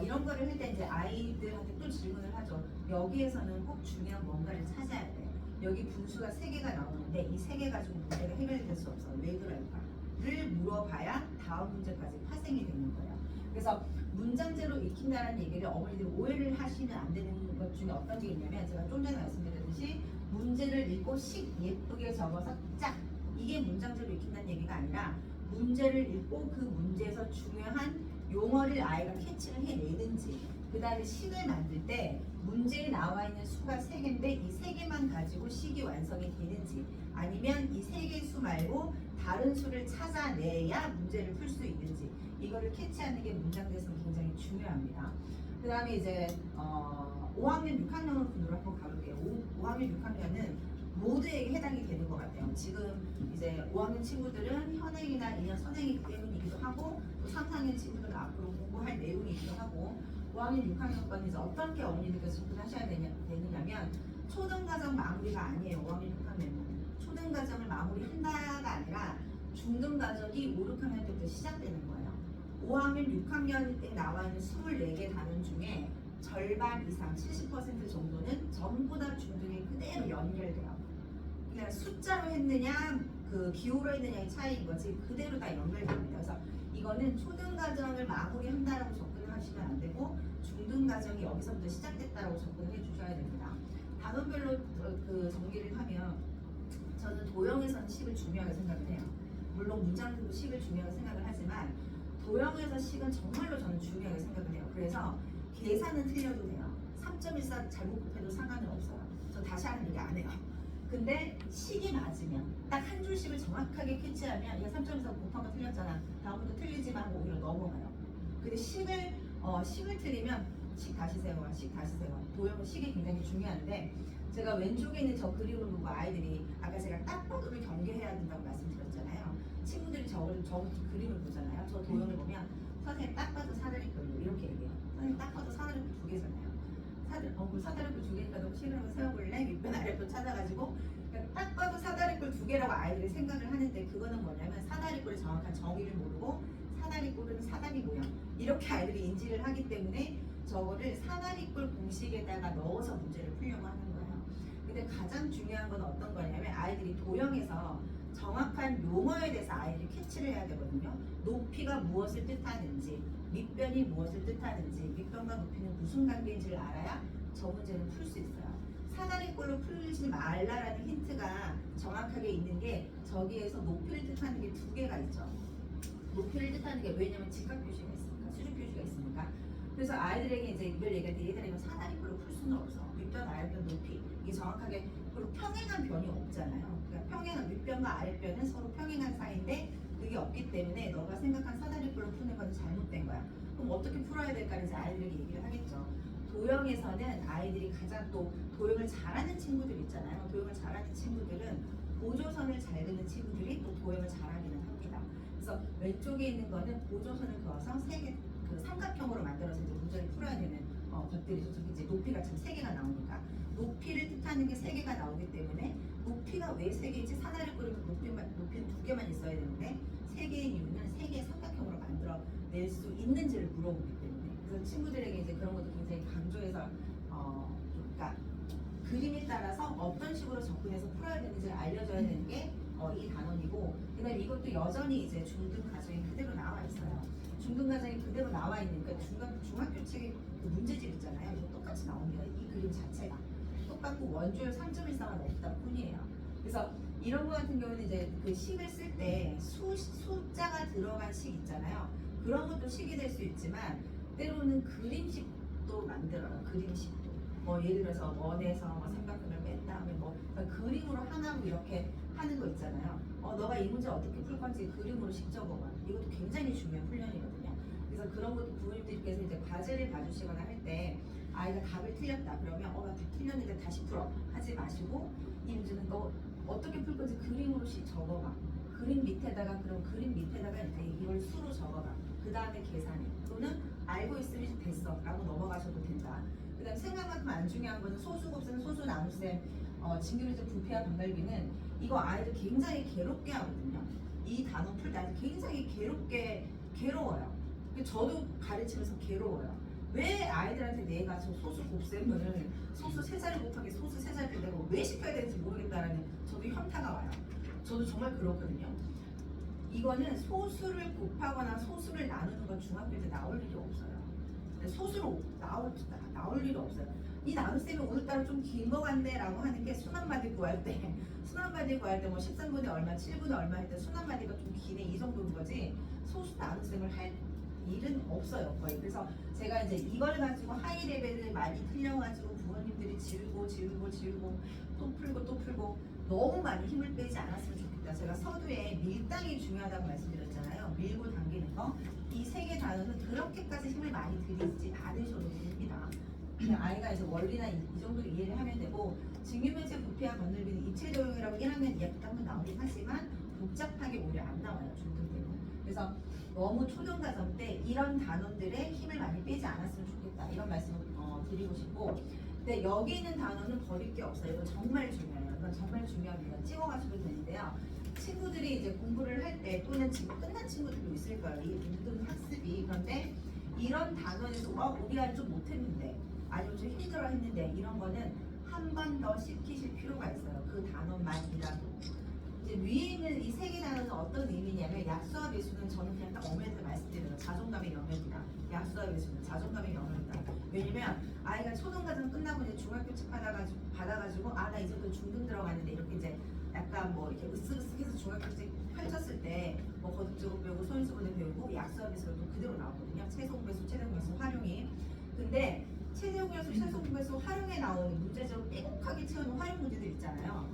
이런 거를 할 때 이제 아이들한테 또 질문을 하죠. 여기에서는 꼭 중요한 뭔가를 찾아야 돼. 여기 분수가 3개가 나오는데 이 3개 가지고 문제가 해결될 수 없어. 왜 그럴까?를 물어봐야 다음 문제까지 파생이 되는 거예요. 그래서 문장제로 익힌다는 얘기를 어머니들이 오해를 하시면 안 되는 것 중에 어떤 게 있냐면, 제가 좀 전에 말씀드렸듯이 문제를 읽고 식 예쁘게 적어서 짝, 이게 문장제로 익힌다는 얘기가 아니라 문제를 읽고 그 문제에서 중요한 용어를 아이가 캐치를 해내는지, 그 다음에 식을 만들 때 문제에 나와 있는 수가 3개인데 이 3개만 가지고 식이 완성이 되는지, 아니면 이 3개 수 말고 다른 수를 찾아내야 문제를 풀 수 있는지, 이거를 캐치하는 게 문장제에서는 굉장히 중요합니다. 그 다음에 이제 5학년 6학년 분으로 한번 가볼게요. 5학년 6학년은 모두에게 해당이 되는 것 같아요. 지금 이제 5학년 친구들은 현행이나 2년 선행이기 때문이기도 하고, 또 3, 4학년 친구들은 앞으로 공부할 내용이기도 하고, 5학년 6학년 거는 이제 어떻게 어머니들께서 접근하셔야 되느냐면, 초등과정 마무리가 아니에요. 5학년 6학년은 초등과정을 마무리한다가 아니라 중등과정이 5, 6학년 때부터 시작되는 거예요. 5학년 6학년 때 나와 있는 24개 단원 중에 절반 이상 70% 정도는 전부 다 중등에 그대로 연결돼요. 그냥 숫자로 했느냐 그 기호로 했느냐의 차이인 거지 그대로 다 연결됩니다. 그래서 이거는 초등과정을 마무리한다라고 접근을 하시면 안 되고, 중등과정이 여기서부터 시작됐다라고 접근해 주셔야 됩니다. 단원별로 그 전개를 하면 저는 도형에서는 식을 중요하게 생각을 해요. 물론 문장들도 식을 중요하게 생각을 하지만 도형에서 식은 정말로 저는 중요하게 생각을 해요. 그래서 계산은 틀려도 돼요. 3.14 잘못 곱해도 상관은 없어요. 저 다시 하는 얘기 안 해요. 근데 식이 맞으면 딱 한 줄씩을 정확하게 캐치하면 이거 3.14 곱한 거 틀렸잖아. 다음부터 틀리지만 하고 오히려 넘어가요. 근데 식을 틀리면 식 다시 세워, 식 다시 세워. 도형은 식이 굉장히 중요한데, 제가 왼쪽에 있는 저 그림을 보고 아이들이 아까 제가 딱보기를 경계해야 된다고 말씀드렸잖아요. 친구들이 저 그림을 보잖아요. 저 도형을 보면 선생님 딱 봐도 사다리꼴로 이렇게 얘기해요. 선생님 딱 봐도 사다리꼴 2개잖아요. 사다리꼴 2개니까 너 식을 한번 세워볼래? 윗변 아랫변 찾아가지고 그러니까 딱 봐도 사다리꼴 2개라고 아이들이 생각을 하는데, 그거는 뭐냐면 사다리꼴의 정확한 정의를 모르고 사다리꼴은 사다리 모양 이렇게 아이들이 인지를 하기 때문에 저거를 사다리꼴 공식에다가 넣어서 문제를 풀려고 하는 거예요. 근데 가장 중요한 건 어떤 거냐면, 아이들이 도형에서 정확한 용어에 대해서 아이들이 캐치를 해야 되거든요. 높이가 무엇을 뜻하는지, 밑변이 무엇을 뜻하는지, 밑변과 높이는 무슨 관계인지를 알아야 저 문제는 풀 수 있어요. 사다리꼴로 풀지 말라라는 힌트가 정확하게 있는 게, 저기에서 높이를 뜻하는 게 2개가 있죠. 높이를 뜻하는 게 왜냐면 직각 표시가 있으니까, 수직 표시가 있으니까. 그래서 아이들에게 이제 이걸 얘기할 때 얘들아 이거 사다리꼴로 풀 수는 없어. 윗변 아랫변 높이 이게 정확하게, 그리고 평행한 변이 없잖아요. 그러니까 평행한 윗변과 아랫변은 서로 평행한 사이인데 그게 없기 때문에 너가 생각한 사다리꼴로 푸는 건 잘못된 거야. 그럼 어떻게 풀어야 될까를 이제 아이들에게 얘기를 하겠죠. 도형에서는 아이들이 가장 또 도형을 잘하는 친구들 있잖아요. 도형을 잘하는 친구들은 보조선을 잘 그는 친구들이 또 도형을 잘하기는 합니다. 그래서 왼쪽에 있는 거는 보조선을 그어서 3개 그 삼각형으로 만들어서 이제 문제를 풀어야 되는 것들이죠. 저기 이제 높이가 지금 3개가 나오니까 높이를 뜻하는 게 3개가 나오기 때문에, 높이가 왜 3개인지, 사다리꼴이면 높이는 2개만 있어야 되는데 3개인 이유는 3개의 삼각형으로 만들어 낼 수 있는지를 물어보기 때문에. 그래서 친구들에게 이제 그런 것도 굉장히 강조해서 그러니까 그림에 따라서 어떤 식으로 접근해서 풀어야 되는지를 알려줘야 되는 게 이 단원이고, 그다음에 이것도 여전히 이제 중등 과정이 그대로 나와 있어요. 중등 과정이 그대로 나와 있는, 그러니까 중학교 책의 그 문제집 있잖아요. 이거 똑같이 나옵니다. 이 그림 자체가 똑같고 원주율 3점 이상은 없다 뿐이에요. 그래서 이런 거 같은 경우는 이제 그 식을 쓸 때 숫자가 들어간 식 있잖아요. 그런 것도 식이 될 수 있지만 때로는 그림식도 만들어요. 그림식도. 뭐 예를 들어서 원에서 뭐 삼각형을 뺀 다음에 뭐 그러니까 그림으로 하나로 이렇게 하는 거 있잖아요. 너가 이 문제 어떻게 풀 건지 그림으로 직접 적어봐. 이것도 굉장히 중요한 훈련이거든요. 그래서 그런 것도 부모님들께서 이제 과제를 봐주시거나 할 때 아이가 답을 틀렸다 그러면 나 틀렸는데 다시 풀어 하지 마시고 이 문제는 너 어떻게 풀 건지 그림으로씩 적어봐. 그림 밑에다가 이제 이걸 수로 적어봐. 그 다음에 계산해. 또는 알고 있으면 됐어 라고 넘어가셔도 된다. 그 다음 생각만큼 안 중요한 거는 소수 곱셈, 소수 나눗셈, 진규리적 부피와 분갈기는 이거 아이들 굉장히 괴롭게 하거든요. 이 단어 풀 때 아이들 굉장히 괴로워요. 저도 가르치면서 괴로워요. 왜 아이들한테 내가 저 소수 곱셈을 소수 세 자리 곱하기 소수 세 자리를 내가 왜 시켜야 되는지 모르겠다라는 저도 현타가 와요. 저도 정말 그렇거든요. 이거는 소수를 곱하거나 소수를 나누는 건 중학교 때 나올 일이 없어요. 소수로 나올 일이 없어요. 이 나눗셈이 오늘따라 좀 긴 거 같네 라고 하는 게 순환마디 구할 때 뭐 13분의 얼마, 7분의 얼마 할 때 순환마디가 좀 기네 이 정도인 거지 소수 나눗셈을 할 일은 없어요 거의. 그래서 제가 이제 이걸 가지고 하이 레벨을 많이 틀려가지고 부모님들이 지우고 또 풀고 너무 많이 힘을 빼지 않았으면 좋겠다. 제가 서두에 밀당이 중요하다고 말씀드렸잖아요. 밀고 당기는 거. 이 세 개 단어는 그렇게까지 힘을 많이 들이지 않으셔도 됩니다. 그냥 아이가 이제 원리나 이 정도로 이해를 하면 되고 증유면체 부피와 건널비는 입체적용이라고 1학년 2학기 때 한번 나오긴 하지만 복잡하게 오히려 안 나와요. 중등 때는. 그래서 너무 초등과정 때 이런 단원들의 힘을 많이 빼지 않았으면 좋겠다. 이런 말씀을 드리고 싶고 근데 여기 있는 단어는 버릴 게 없어요. 이건 정말 중요해요. 이건 정말 중요합니다. 찍어가셔도 되는데요. 친구들이 이제 공부를 할 때 또는 지금 끝난 친구들도 있을 거예요. 이 운동 학습이. 그런데 이런 단원에서 우리가 좀 못했는데 아니면 좀 힘들어 했는데 이런 거는 한 번 더 시키실 필요가 있어요. 그 단원만이라도. 이제 위에 있는 이 세 개 단어는 어떤 의미냐면 약수와 배수는 저는 그냥 딱 어머니한테 말씀드려요. 자존감의 영역이다. 약수와 배수는 자존감의 영역이다. 왜냐면 아이가 초등과정 끝나고 이제 중학교책 받아가지고 나 이제 또 중등 들어가는데 이렇게 이제 약간 뭐 이렇게 으쓱으쓱해서 중학교책 펼쳤을 때 뭐 거듭제곱 배우고 소인수분해 배우고 약수와 배수가 또 그대로 나오거든요. 최소공배수, 최대공배수 활용이. 근데 최대공배수, 최소공배수 활용에 나오는 문제적으로 빼곡하게 채우는 활용 문제들 있잖아요.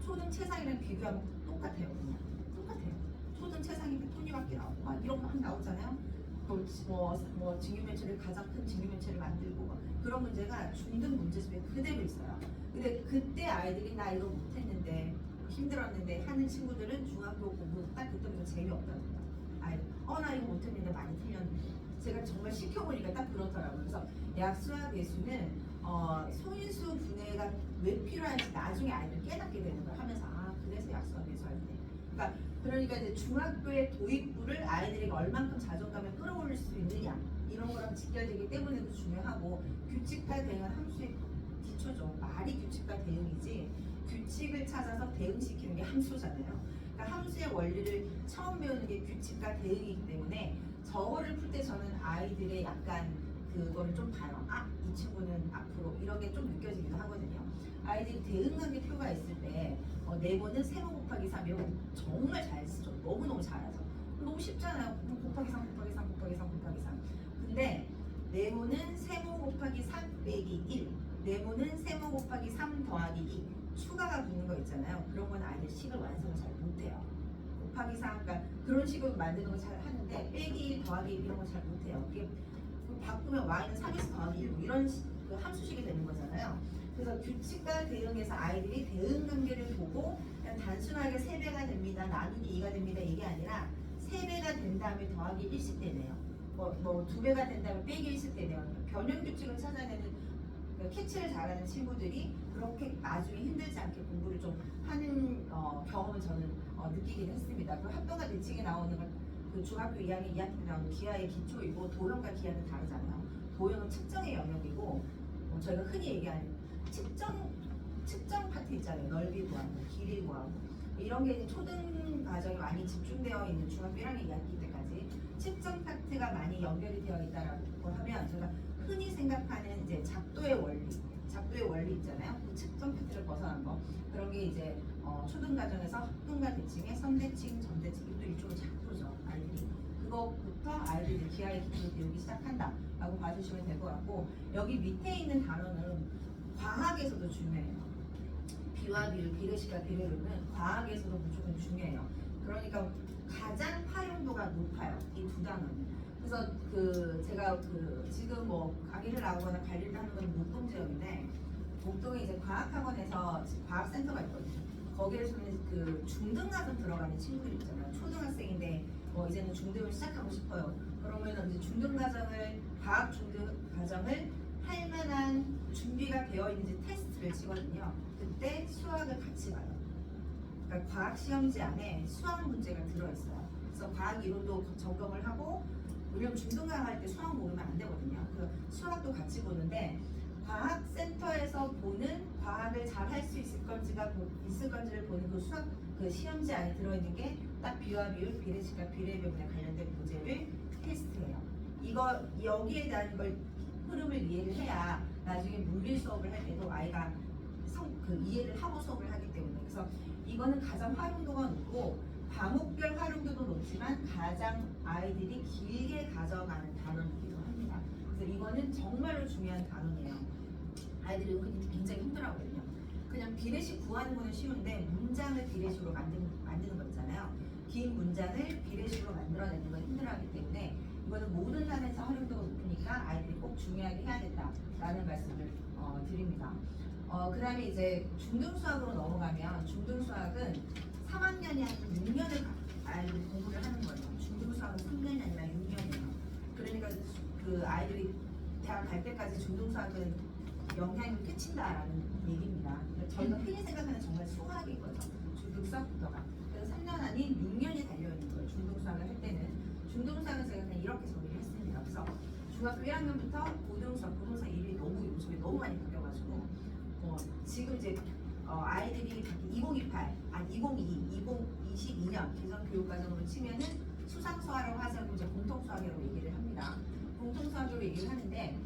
초등 최상이랑 비교하면 똑같아요. 그냥 똑같아요. 초등 최상인데 톱니바퀴 나오고 막 이런 거 나오잖아요. 뭐 증유면체를 가장 큰 증유면체를 만들고 막 그런 문제가 중등 문제집에 그대로 있어요. 근데 그때 아이들이 나 이거 못했는데 힘들었는데 하는 친구들은 중학교 공부 딱 그때부터 재미없답니다. 아이들 나 이거 못했는데 많이 틀렸는데 제가 정말 시켜보니까 딱 그렇더라고요. 그래서 약수와 배수는 소인수 분해가 왜 필요한지 나중에 아이들 깨닫게 되는 걸 하면서 그래서 약수와 배수할 때 그러니까 이제 중학교의 도입부를 아이들에게 얼만큼 자존감을 끌어올릴 수 있느냐 이런 거랑 직결되기 때문에도 중요하고 규칙과 대응은 함수의 기초죠. 말이 규칙과 대응이지 규칙을 찾아서 대응시키는 게 함수잖아요. 그러니까 함수의 원리를 처음 배우는 게 규칙과 대응이기 때문에 저거를 풀 때 저는 아이들의 약간 그거를 좀 봐요. 이 친구는 앞으로 이런 게 좀 느껴지기도 하거든요. 아이들이 대응관계 표가 있을 때 네모는 세모 곱하기 3 이런 거 정말 잘 쓰죠. 너무너무 잘하죠. 너무 쉽잖아요. 곱하기 3 곱하기 3 곱하기 3 곱하기 3. 근데 네모는 세모 곱하기 3 빼기 1 네모는 세모 곱하기 3 더하기 2 추가가 붙는 거 있잖아요. 그런 건 아이들 식을 완성을 잘 못해요. 곱하기 4 그러니까 그런 식으로 만드는 거 잘 하는데 빼기 1 더하기 1 이런 거 잘 못해요. 그게 바꾸면 y는 3에서 더하기 1 이런 그 함수식이 되는 거잖아요. 그래서 규칙과 대응에서 아이들이 대응 관계를 보고 그냥 단순하게 3배가 됩니다. 나누기 2가 됩니다. 이게 아니라 3배가 된 다음에 더하기 1씩 되네요. 뭐 2배가 된 다음에 빼기 1씩 되네요. 변형 규칙을 찾아내는 캐치를 잘하는 친구들이 그렇게 나중에 힘들지 않게 공부를 좀 하는 경험을 저는 느끼긴 했습니다. 그 합동과 대칭에 나오는 그 중학교 2학년 2학기 때 나오는 기하의 기초이고 도형과 기하는 다르잖아요. 도형은 측정의 영역이고 저희가 흔히 얘기하는 측정 파트 있잖아요. 넓이 구하고 길이 구하고 이런 게 이제 초등 과정에 많이 집중되어 있는 중학교 1학년 2학기 때까지 측정 파트가 많이 연결이 되어 있다라고 하면 제가 흔히 생각하는 이제 작도의 원리 작도의 원리 있잖아요. 그 측정 패턴을 벗어난 거. 그런 게 이제 초등 과정에서 학군과 대칭의 선대칭, 전대칭, 이것도 일종의 작도죠. 아이들이. 그것부터 아이들이 기하의 기초를 배우기 시작한다라고 봐주시면 될 것 같고, 여기 밑에 있는 단어는 과학에서도 중요해요. 비와 비를, 비례식과 비례율은 과학에서도 무조건 중요해요. 그러니까 가장 활용도가 높아요. 이 두 단어는. 그래서 제가 지금 뭐 강의를 나오거나 관리를 하는 건 목동 지역인데, 목동에 이제 과학학원에서 과학센터가 있거든요. 거기에서는 중등학원 들어가는 친구들 있잖아요. 초등학생인데 이제는 중등을 시작하고 싶어요. 그러면 이제 과학 중등 과정을 할 만한 준비가 되어 있는지 테스트를 치거든요. 그때 수학을 같이 봐요. 그러니까 과학 시험지 안에 수학 문제가 들어있어요. 그래서 과학 이론도 점검을 하고, 왜냐면 중등과학 할 때 수학 모르면 안 되거든요. 그 수학도 같이 보는데, 과학센터에서 보는 과학을 잘 할 수 있을 건지를 보는 그 수학 시험지 안에 들어있는 게 딱 비와 비율, 비례식과 비례배분에 관련된 문제를 테스트해요. 여기에 대한 걸 흐름을 이해를 해야 나중에 물리 수업을 할 때도 아이가 이해를 하고 수업을 하기 때문에. 그래서 이거는 가장 활용도가 높고 과목별 활용도도 높지만 가장 아이들이 길게 가져가는 단어이기도 합니다. 그래서 이거는 정말로 중요한 단어예요. 아이들이 은근히 굉장히 힘들어하거든요. 그냥 비례식 구하는 거는 쉬운데 문장을 비례식으로 만드는 거 있잖아요. 긴 문장을 비례식으로 만들어내는 건 힘들어하기 때문에 이거는 모든 단에서 활용도가 높으니까 아이들이 꼭 중요하게 해야 된다라는 말씀을 드립니다. 그 다음에 이제 중등수학으로 넘어가면, 중등수학은 3학년이 아니라 6년을 아이들이 공부를 하는 거예요. 중등수학은 3년이 아니라 6년이에요. 그러니까 아이들이 대학 갈 때까지 중등수학은 영향이 끼친다라는 얘기입니다. 그러니까 저희가 흔히 생각하는 정말 수학인 거죠. 중등수학부터가. 그래서 3년 아닌 6년이 달려있는 거예요. 중등수학을 할 때는. 중등수학은 제가 그냥 이렇게 정리를 했습니다. 그래서 중학교 1학년부터 고등수학 1이 요즘에 너무 많이 바뀌어가지고 지금 이제 아이들이 2022년 개정교육과정으로 치면은 수상수학이라고 하지 않고 이제 공통수학이라고 얘기를 합니다. 공통수학으로 얘기를 하는데,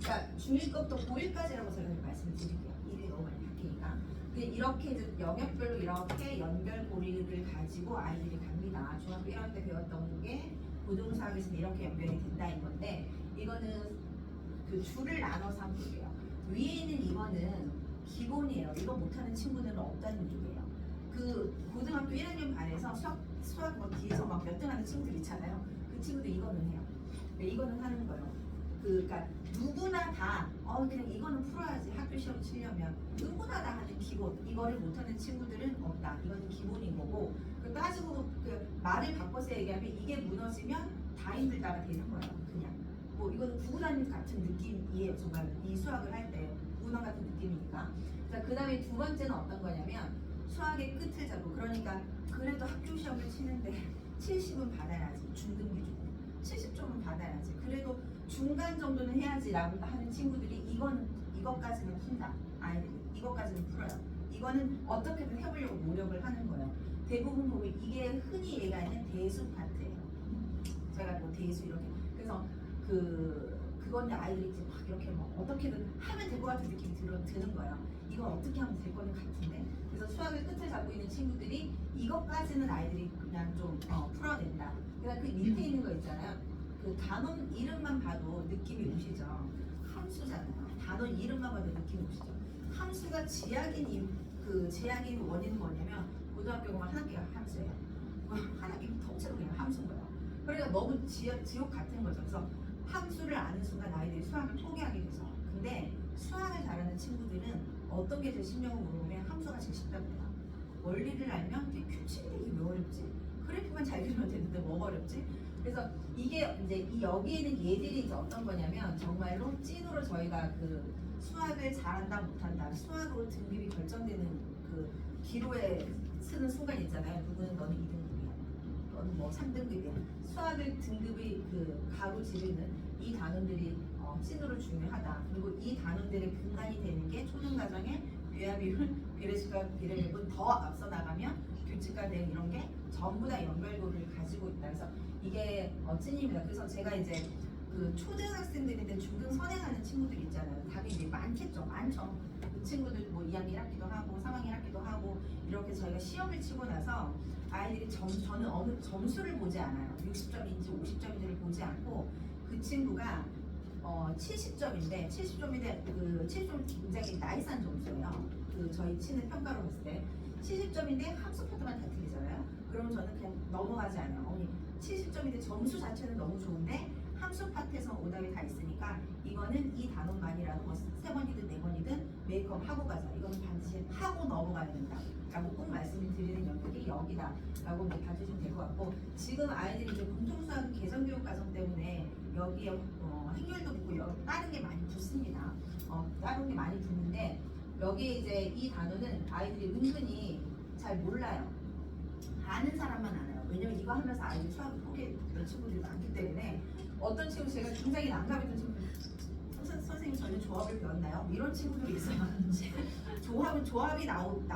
그러니까 중1부터 고1까지라고 제가 말씀을 드릴게요. 일이 너무 많이 바뀌니까. 이렇게 이제 영역별로 이렇게 연결고리를 가지고 아이들이 갑니다. 중학교 1학년 때 배웠던 게 고등수학에서는 이렇게 연결이 된다는 건데, 이거는 줄을 나눠서 한번 볼게요. 위에 있는 이거는 기본이에요. 이거 못하는 친구들은 없다는 얘기예요. 고등학교 1학년 반에서 수학 뒤에서 막 몇 등 하는 친구들 있잖아요. 그 친구들 이거는 해요. 네, 이거는 하는 거예요. 그러니까 누구나 다 그냥 이거는 풀어야지 학교 시험 치려면, 누구나 다 하는 기본, 이거를 못하는 친구들은 없다. 이거는 기본인 거고, 따지고 말을 바꿔서 얘기하면 이게 무너지면 다 힘들다가 되는 거예요. 그냥 이거는 구구단 같은 느낌이에요. 정말 이 수학을 할 때 구구단 같은 느낌이니까. 그 다음에 두 번째는 어떤 거냐면, 수학의 끝을 잡고, 그러니까 그래도 학교 시험을 치는데 70은 받아야지. 중등 기준 70점은 받아야지. 그래도 중간 정도는 해야지라고 하는 친구들이 이것까지는 푼다. 아이들이 이것까지는 풀어요. 이거는 어떻게든 해보려고 노력을 하는 거예요. 대부분 보면 이게 흔히 얘기하는 대수 파트예요. 제가 대수 이렇게. 그래서 그건데 아이들이 이제 막 이렇게 어떻게든 하면 될 것 같은 느낌이 드는 거예요. 이건 어떻게 하면 될 거는 같은데. 그래서 수학의 끝을 잡고 있는 친구들이 이것까지는 아이들이 그냥 좀 풀어낸다. 그다음 그 밑에 있는 거 있잖아요. 단원 이름만 봐도 느낌이 오시죠. 함수잖아요. 단원 이름만 봐도 느낌이 오시죠. 함수가 제약인 원인은 뭐냐면, 고등학교 가면 한 학기가 함수예요. 한 학기 통째로 그냥 함수인 거예요. 그러니까 너무 지옥 같은 거죠. 그래서 함수를 아는 순간 아이들이 수학을 포기하게 돼서. 근데 수학을 잘하는 친구들은 어떤 게 제일 쉽냐고 물어보면 함수가 제일 쉽다고 해요. 원리를 알면 규칙이 되게 왜 어렵지? 그래프만 잘 그리면 되는데 뭐가 어렵지? 그래서 이게 이제 여기에 있는 얘들이 이제 어떤 거냐면, 정말로 찐으로 저희가 수학을 잘한다 못한다, 수학으로 등급이 결정되는 기로에 쓰는 순간 있잖아요. 누구는 너는 2등급이야, 너는 3등급이야. 수학을 등급이 가로지르는 이 단원들이 찐으로 중요하다. 그리고 이 단원들의 근간이 되는 게 초등과정의 비와 비율, 비례식과 비례배분, 더 앞서 나가면 규칙과 대응, 이런 게 전부 다 연결고리를 가지고 있다. 그래서 이게 찐입니다. 그래서 제가 이제 그 초등학생들인데 중등 선행하는 친구들 있잖아요. 답이 이제 많겠죠. 많죠. 그 친구들 뭐 2학년 1학기도 하고 3학년 1학기도 하고 이렇게 저희가 시험을 치고 나서 아이들이 저는 어느 점수를 보지 않아요. 60점인지 50점인지를 보지 않고 그 친구가 70점인데 그 70점 굉장히 나이스한 점수예요. 그 저희 치는 평가로 봤을 때 70점인데 함수 파트만 다 틀리잖아요. 그러면 저는 그냥 넘어가지 않아요. 어머니 70점인데 점수 자체는 너무 좋은데 함수 파트에서 오답이 다 있으니까 이거는 이 단원만이라도 뭐 3번이든 4번이든 메이크업 하고 가자. 이거는 반드시 하고 넘어가야 된다. 라고 꼭 말씀을 드리는 영역이 여기다. 라고 봐주시면 될 것 같고 지금 아이들이 이제 공통수학 개성교육 과정 때문에 여기에 행렬도 붙고 다른 게 많이 붙습니다. 다른 게 많이 붙는데 여기에 이제 이 단어는 아이들이 은근히 잘 몰라요. 아는 사람만 알아요. 왜냐면 이거 하면서 아이들 수학을 포기했던 친구들이 많기 때문에 어떤 친구 제가 굉장히 난감했던 친구 선생님 저는 조합을 배웠나요? 이런 친구들이 있어요. 조합이 나온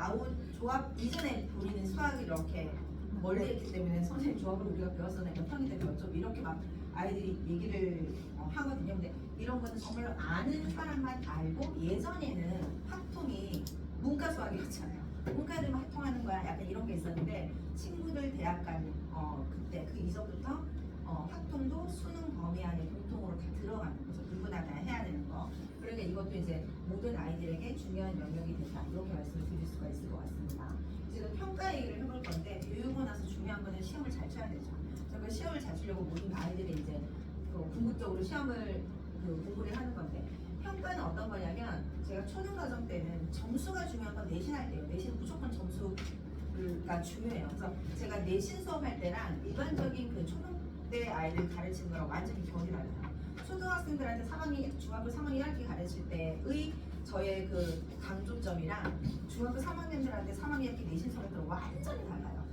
조합 이전에 본인은 수학을 이렇게 멀리 했기 때문에 선생님 조합을 우리가 배웠었나요? 몇 학년 때 배웠죠? 이렇게 막 아이들이 얘기를 하거든요. 근데 이런 거는 정말로 아는 사람만 알고 예전에는 확통이 문과 수학이었잖아요. 문과들만 합통하는 거야. 약간 이런 게 있었는데 친구들 대학 간 그때 그 이전부터 학통도 수능 범위 안에 공통으로 다 들어가는 거죠. 누구나 다 해야 되는 거. 그러니까 이것도 이제 모든 아이들에게 중요한 영역이 된다. 이렇게 말씀을 드릴 수가 있을 것 같습니다. 지금 평가 얘기를 해볼 건데 교육고 나서 중요한 거는 시험을 잘 쳐야 되죠. 저희가 시험을 잘 치려고 모든 아이들이 이제 궁극적으로 시험을 공부를 하는 건데 평가는 어떤 거냐면 제가 초등 과정 때는 점수가 중요한 건 내신할 때예요. 내신은 무조건 점수가 중요해요. 그래서 제가 내신 수업할 때랑 일반적인 그 초등 때 아이들 가르치는 거랑 완전히 결이 달라요. 초등학생들한테 중학교 3학년 1학기 가르칠 때의 저의 그 강조점이랑 중학교 3학년들한테 3학년 1학기 내신 수업들은 완전히 달라요.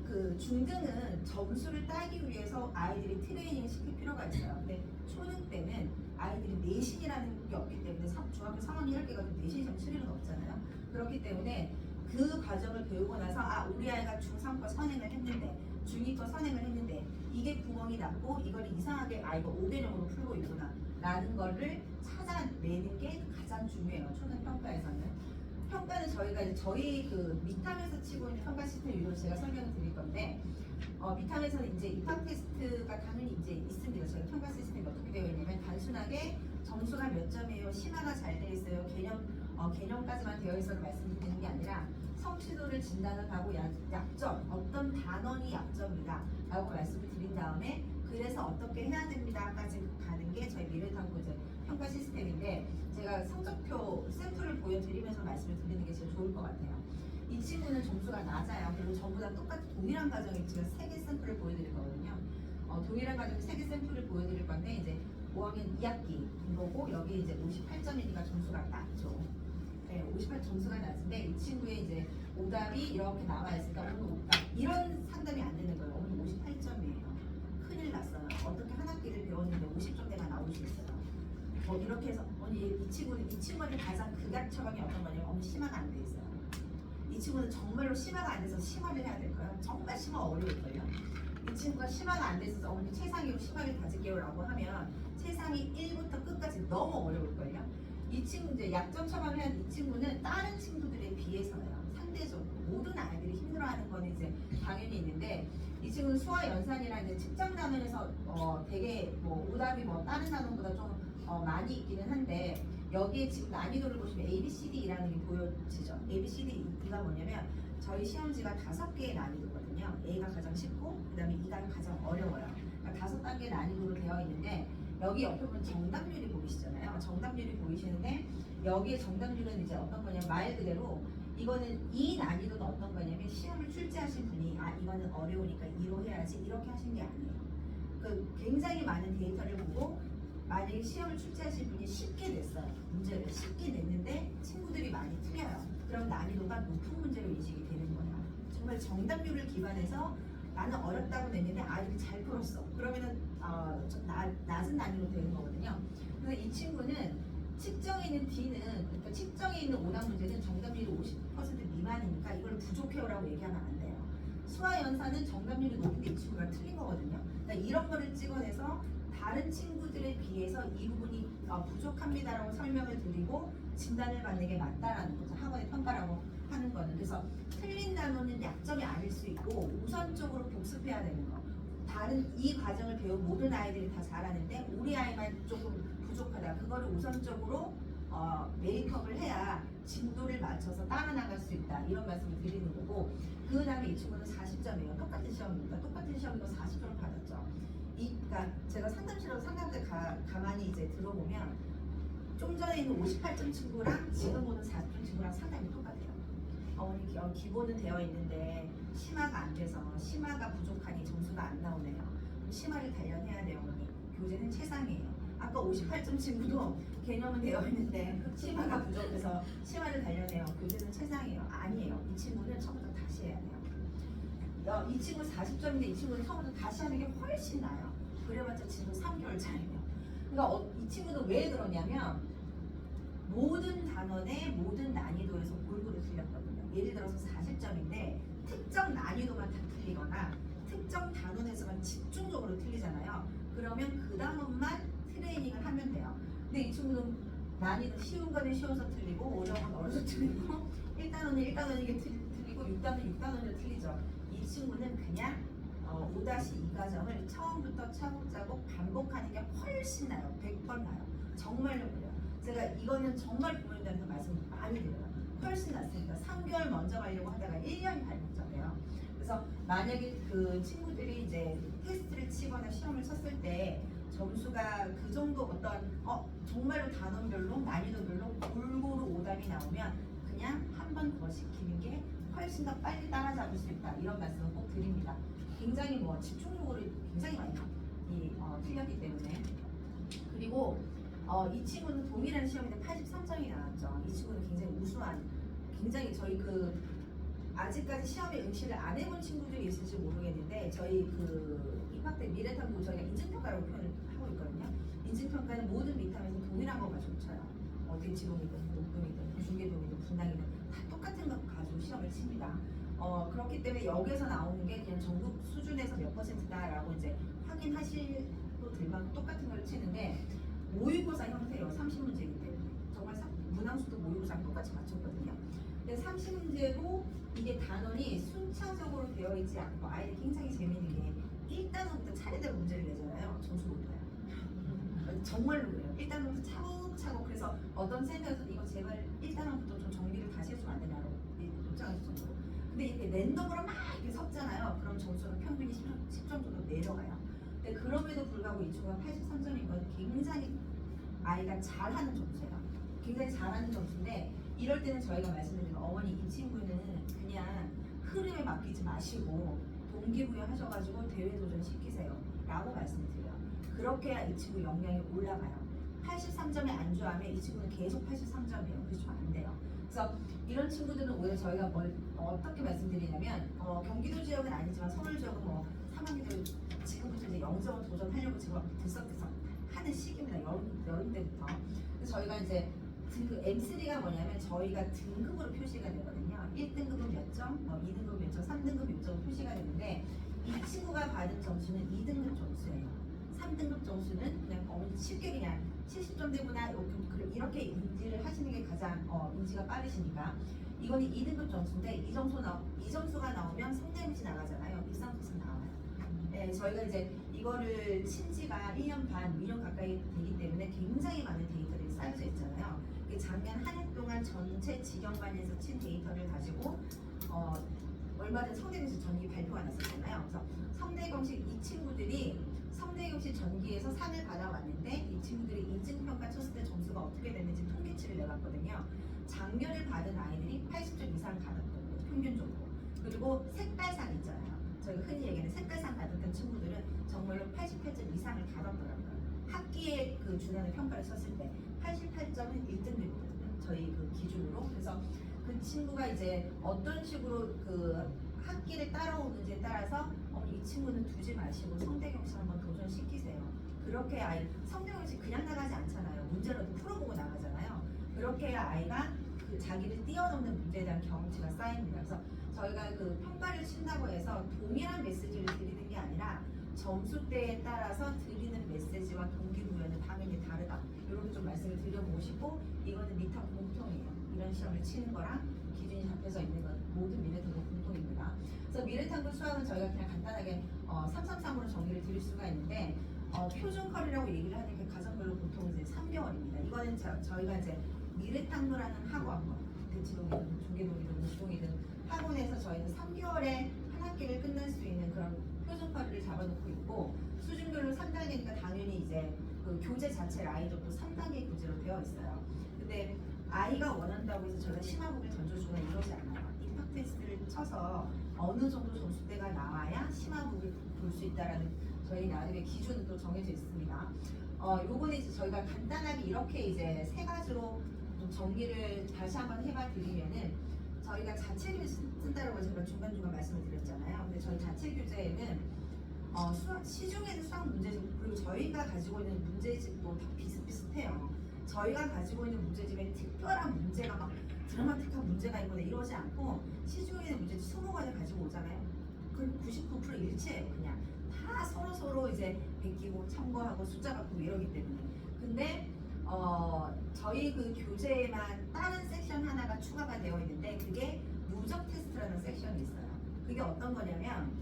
그 중등은 점수를 따기 위해서 아이들이 트레이닝을 시킬 필요가 있어요. 근데 초등 때는 아이들이 내신이라는 게 없기 때문에 중학교 3학년 1학기가 내신 시험 칠 일은 없잖아요. 그렇기 때문에 그 과정을 배우고 나서 우리 아이가 중3 거 선행을 했는데 중2 거 선행을 했는데 이게 구멍이 났고 이걸 이상하게 아이가 5개념으로 풀고 있구나 라는 거를 찾아내는 게 가장 중요해요. 초등 평가에서는. 평가는 저희가 이제 저희 그 미탐에서 치고 있는 평가 시스템 위주로 제가 설명을 드릴 건데 미탐에서는 이제 입학 테스트가 당연히 이제 있습니다. 저희 평가 시스템이 어떻게 되어 있냐면 단순하게 점수가 몇 점이에요, 심화가 잘 되어 있어요, 개념까지만 되어 있어서 말씀드리는 게 아니라 성취도를 진단을 하고 약점, 어떤 단원이 약점이다 라고 말씀을 드린 다음에 그래서 어떻게 해야 됩니다까지 가는 게 저희 미래탐구 평가 시스템인데 제가 성적표 샘플을 보여드리면서 말씀을 드리는 게 제일 좋을 것 같아요. 이 친구는 점수가 낮아요. 그리고 전부 다 똑같은 동일한 과정에 제가 3개 샘플을 보여드릴 거거든요. 동일한 과정에 3개 샘플을 보여드릴 건데 이제 5학년 2학기 이거고 여기 이제 58점이니까 점수가 낮죠. 네, 58 점수가 낮은데 이 친구의 이제 오답이 이렇게 나와 있으니까 오늘 오답 이런 상담이 안 되는 거예요. 오늘 58점이에요. 큰일 났어요. 어떻게 한 학기를 배웠는데 50점대가 나올 수 있어요. 이렇게 해서 이 친구는 가장 극악 처방이 어떤 거냐면 심화가 안 돼 있어요. 이 친구는 정말로 심화가 안 돼서 심화를 해야 될 거예요. 정말 심화 어려울 거예요. 이 친구가 심화가 안 돼서 어머니 최상위로 심화를 가질게요라고 하면 최상위 1부터 끝까지 너무 어려울 거예요. 이 친구 이제 약점 처방을 한 이 친구는 다른 친구들에 비해서요. 상대적으로 모든 아이들이 힘들어하는 거는 이제 당연히 있는데 이 친구는 수화 연산이라는 이제 측정 단원에서 되게 오답이 다른 단원보다 좀 많이 있기는 한데 여기에 지금 난이도를 보시면 ABCD라는 게 보여지죠. ABCD가 뭐냐면 저희 시험지가 5개의 난이도거든요. A가 가장 쉽고 그 다음에 E가 가장 어려워요. 그러니까 5단계 난이도로 되어 있는데 여기 옆에 보면 정답률이 보이시잖아요. 정답률이 보이시는데 여기에 정답률은 이제 어떤 거냐면 말 그대로 이거는 이 난이도는 어떤 거냐면 시험을 출제하신 분이 이거는 어려우니까 2로 해야지 이렇게 하신 게 아니에요. 굉장히 많은 데이터를 보고 만약에 시험을 출제하신 분이 쉽게 냈어요. 문제를 쉽게 냈는데 친구들이 많이 틀려요. 그럼 난이도가 높은 문제로 인식이 되는 거예요. 정말 정답률을 기반해서 나는 어렵다고 냈는데 아이들이 잘 풀었어. 그러면은 낮은 난이도 되는 거거든요. 그래서 이 친구는 측정에 있는 D는 그러니까 측정에 있는 오답 문제는 정답률이 50% 미만이니까 이걸 부족해요라고 얘기하면 안 돼요. 수화 연산은 정답률이 높은데 이 친구가 틀린 거거든요. 그러니까 이런 거를 찍어내서 다른 친구들에 비해서 이 부분이 부족합니다라고 설명을 드리고 진단을 받는 게 맞다라는 거죠. 학원의 평가라고 하는 거는. 그래서 틀린 단어는 약점이 아닐 수 있고 우선적으로 복습해야 되는 거. 다른 이 과정을 배운 모든 아이들이 다 잘하는데 우리 아이만 조금 부족하다. 그거를 우선적으로 메이크업을 해야 진도를 맞춰서 따라 나갈 수 있다. 이런 말씀을 드리는 거고, 그 다음에 이 친구는 40점이에요. 똑같은 시험이니까 똑같은 시험도 40점을 받았죠. 그러니까 제가 상담실하고 상담 때 가만히 이제 들어보면 좀 전에 있는 58점 친구랑 지금 오는 40점 친구랑 상당히 똑같아요. 어머니 기본은 되어 있는데 심화가 안 돼서 심화가 부족하니 점수가 안 나오네요. 그럼 심화를 단련해야 돼요, 어머니. 교재는 최상이에요. 아까 58점 친구도 개념은 되어 있는데 심화가 부족해서 심화를 단련해요. 교재는 최상이에요. 아니에요. 이 친구는 처음부터 다시 해야 돼요. 이 친구 40점인데 이 친구는 처음부터 다시 하는 게 훨씬 나아요. 그래봤자 지금 3개월 차이에요. 그러니까 이 친구는 왜 그러냐면 모든 단원의 모든 난이도에서 골고루 틀렸거든요. 예를 들어서 40점인데 특정 난이도만 다 틀리거나 특정 단원에서만 집중적으로 틀리잖아요. 그러면 그 단원만 트레이닝을 하면 돼요. 근데 이 친구는 난이도 쉬운 거는 쉬워서 틀리고 어려운 건 어려서 틀리고 1단원은 1단원이게 틀리고 6단원 6단원을 틀리죠. 이 친구는 그냥 5-2 과정을 처음부터 차곡차곡 반복하는 게 훨씬 나요. 100번 나요. 정말로 그래요. 제가 이거는 정말 부모님들한테 말씀 많이 드려요. 훨씬 낫습니다. 3개월 먼저 가려고 하다가 1년이 발목적이에요. 그래서 만약에 그 친구들이 이제 테스트를 치거나 시험을 쳤을 때 점수가 그 정도 어떤 정말로 단원별로 난이도별로 골고루 오답이 나오면 그냥 한 번 더 시키는 게 훨씬 더 빨리 따라잡을 수 있다. 이런 말씀을 꼭 드립니다. 굉장히 집중적으로 굉장히 많이 틀렸기 때문에. 그리고 이 친구는 동일한 시험인데 83점이 나왔죠. 이 친구는 굉장히 우수한, 굉장히 저희 아직까지 시험에 응시를 안 해본 친구들이 있을지 모르겠는데 저희 입학때 미래탐구 저희가 인증평가라고 표현을 하고 있거든요. 인증평가는 모든 미탐에서 동일한 거 가지고 쳐요. 대치동이든 목동이든 중계동이든 분당이든 다 똑같은 거 가지고 시험을 칩니다. 그렇기 때문에 여기서 나오는 게 그냥 전국 수준에서 몇 %다라고 이제 확인하실도 들만 똑같은 걸 치는데 모의고사 형태예요. 30문제이기 때문에 정말 문항수도 모의고사랑 똑같이 맞췄거든요. 근데 30문제고 이게 단원이 순차적으로 되어 있지 않고 아이들이 굉장히 재밌는 게 1단원부터 차례대로 문제를 내잖아요. 점수 못 봐요. 정말로 그래요. 1단원부터 차곡차곡. 그래서 어떤 센터에서 이거 제발 1단원부터 좀 정리를 다시 해주면 안 되냐고 요청할 정도로. 근데 이렇게 랜덤으로 막 이렇게 섞잖아요. 그럼 점수가 평균이 10점 정도 내려가요. 근데 그럼에도 불구하고 이 친구가 83점인 건 굉장히 아이가 잘하는 점수예요. 굉장히 잘하는 점수인데 이럴 때는 저희가 말씀드리는 어머니 이 친구는 그냥 흐름에 맡기지 마시고 동기부여 하셔가지고 대회 도전 시키세요 라고 말씀드려요. 그렇게 해야 이 친구 역량이 올라가요. 83점에 안주하면 이 친구는 계속 83점이에요. 그래서 안 돼요. 그래서 이런 친구들은 오히려 저희가 어떻게 말씀드리냐면 경기도 지역은 아니지만 서울 지역은 3학기들 지금부터 이제 영점을 도전하려고 지금 들썩들썩 하는 시기입니다. 여름 때부터. 그래서 저희가 이제 M3가 뭐냐면 저희가 등급으로 표시가 되거든요. 1등급은 몇 점, 2등급 몇 점, 3등급 몇 점 표시가 되는데 이 친구가 받은 점수는 2등급 점수예요. 3등급 점수는 그냥 쉽게 그냥 70점 되구나 이렇게 인지를 하시는 게 가장 인지가 빠르시니까 이거는 2등급 점수인데 이 점수가 나오면 성대음시 나가잖아요. 입상특선 나와요. 네, 저희가 이제 이거를 친 지가 1년 반, 2년 가까이 되기 때문에 굉장히 많은 데이터들이 쌓여져 있잖아요. 작년 한 해 동안 전체 직영반에서 친 데이터를 가지고 얼마 전 성대경시 전기 발표가 났었잖아요. 그래서 성대경시 이 친구들이 성대경시 전기에서 상을 받아왔는데 이 친구들이 인증평가 쳤을 때 점수가 어떻게 됐는지 통계치를 내봤거든요. 작년에 받은 아이들이 80점 이상 받았거든요. 평균적으로. 그리고 색깔상 있잖아요. 저희가 흔히 얘기하는 색깔상 받았던 친구들은 정말로 88점 이상을 받았더라고요. 학기에 주단의 평가를 썼을 때 88점은 1등급이거든요. 저희 기준으로. 그래서 그 친구가 이제 어떤 식으로 학기를 따라오는지에 따라서 이 친구는 두지 마시고 성대경시 한번 도전시키세요. 그렇게 성대경시 그냥 나가지 않잖아요. 문제라도 풀어보고 나가잖아요. 그렇게 해야 아이가 자기를 뛰어넘는 문제에 대한 경험치가 쌓입니다. 그래서 저희가 그 평가를 친다고 해서 동일한 메시지를 드리는 게 아니라 점수대에 따라서 드리는 메시지와 동기부여는 당연히 다르다. 이렇게 좀 말씀을 드려보고 싶고, 이거는 미타 공통이에요. 이런 시험을 치는 거랑 기준이 잡혀져 있는 건 모든 미래탐구 공통입니다. 그래서 미래탐구 수학은 저희가 그냥 간단하게 333으로 정리를 드릴 수가 있는데, 표준 컬이라고 얘기를 하는 게 과정별로 보통 이제 3개월입니다. 이거는 저희가 이제 미래탐구라는 학원, 대치동이든 중계동이든 목동이든 학원에서 저희는 3개월에 한 학기를 끝낼 수 있는 그런 표준 컬을 잡아놓고 있고, 수준별로 3단계니까 당연히 이제 그 교재 자체 라인업도 3단계 교재로 되어 있어요. 근데 아이가 원한다고 해서 저희가 심화북을 던져주거나 이러지 않아요. 입학 테스트를 쳐서 어느 정도 점수대가 나와야 심화북을 볼 수 있다라는 저희 나름의 기준은 또 정해져 있습니다. 요거는 이제 저희가 간단하게 이렇게 이제 세 가지로 좀 정리를 다시 한번 해봐 드리면은, 저희가 자체 교재 쓴다고 제가 중간중간 말씀을 드렸잖아요. 근데 저희 자체 교재에는 시중에는 수학 문제집, 그리고 저희가 가지고 있는 문제집도 다 비슷비슷해요. 저희가 가지고 있는 문제집에 특별한 문제가 막 드라마틱한 문제가 있거나 이러지 않고, 시중에 있는 문제집 20가지 가지고 오잖아요. 그럼 99% 일치예요. 그냥 다 서로 이제 베끼고 참고하고 숫자 바꾸고 이러기 때문에. 근데 저희 그 교재에만 다른 섹션 하나가 추가가 되어 있는데, 그게 누적 테스트라는 섹션이 있어요. 그게 어떤 거냐면,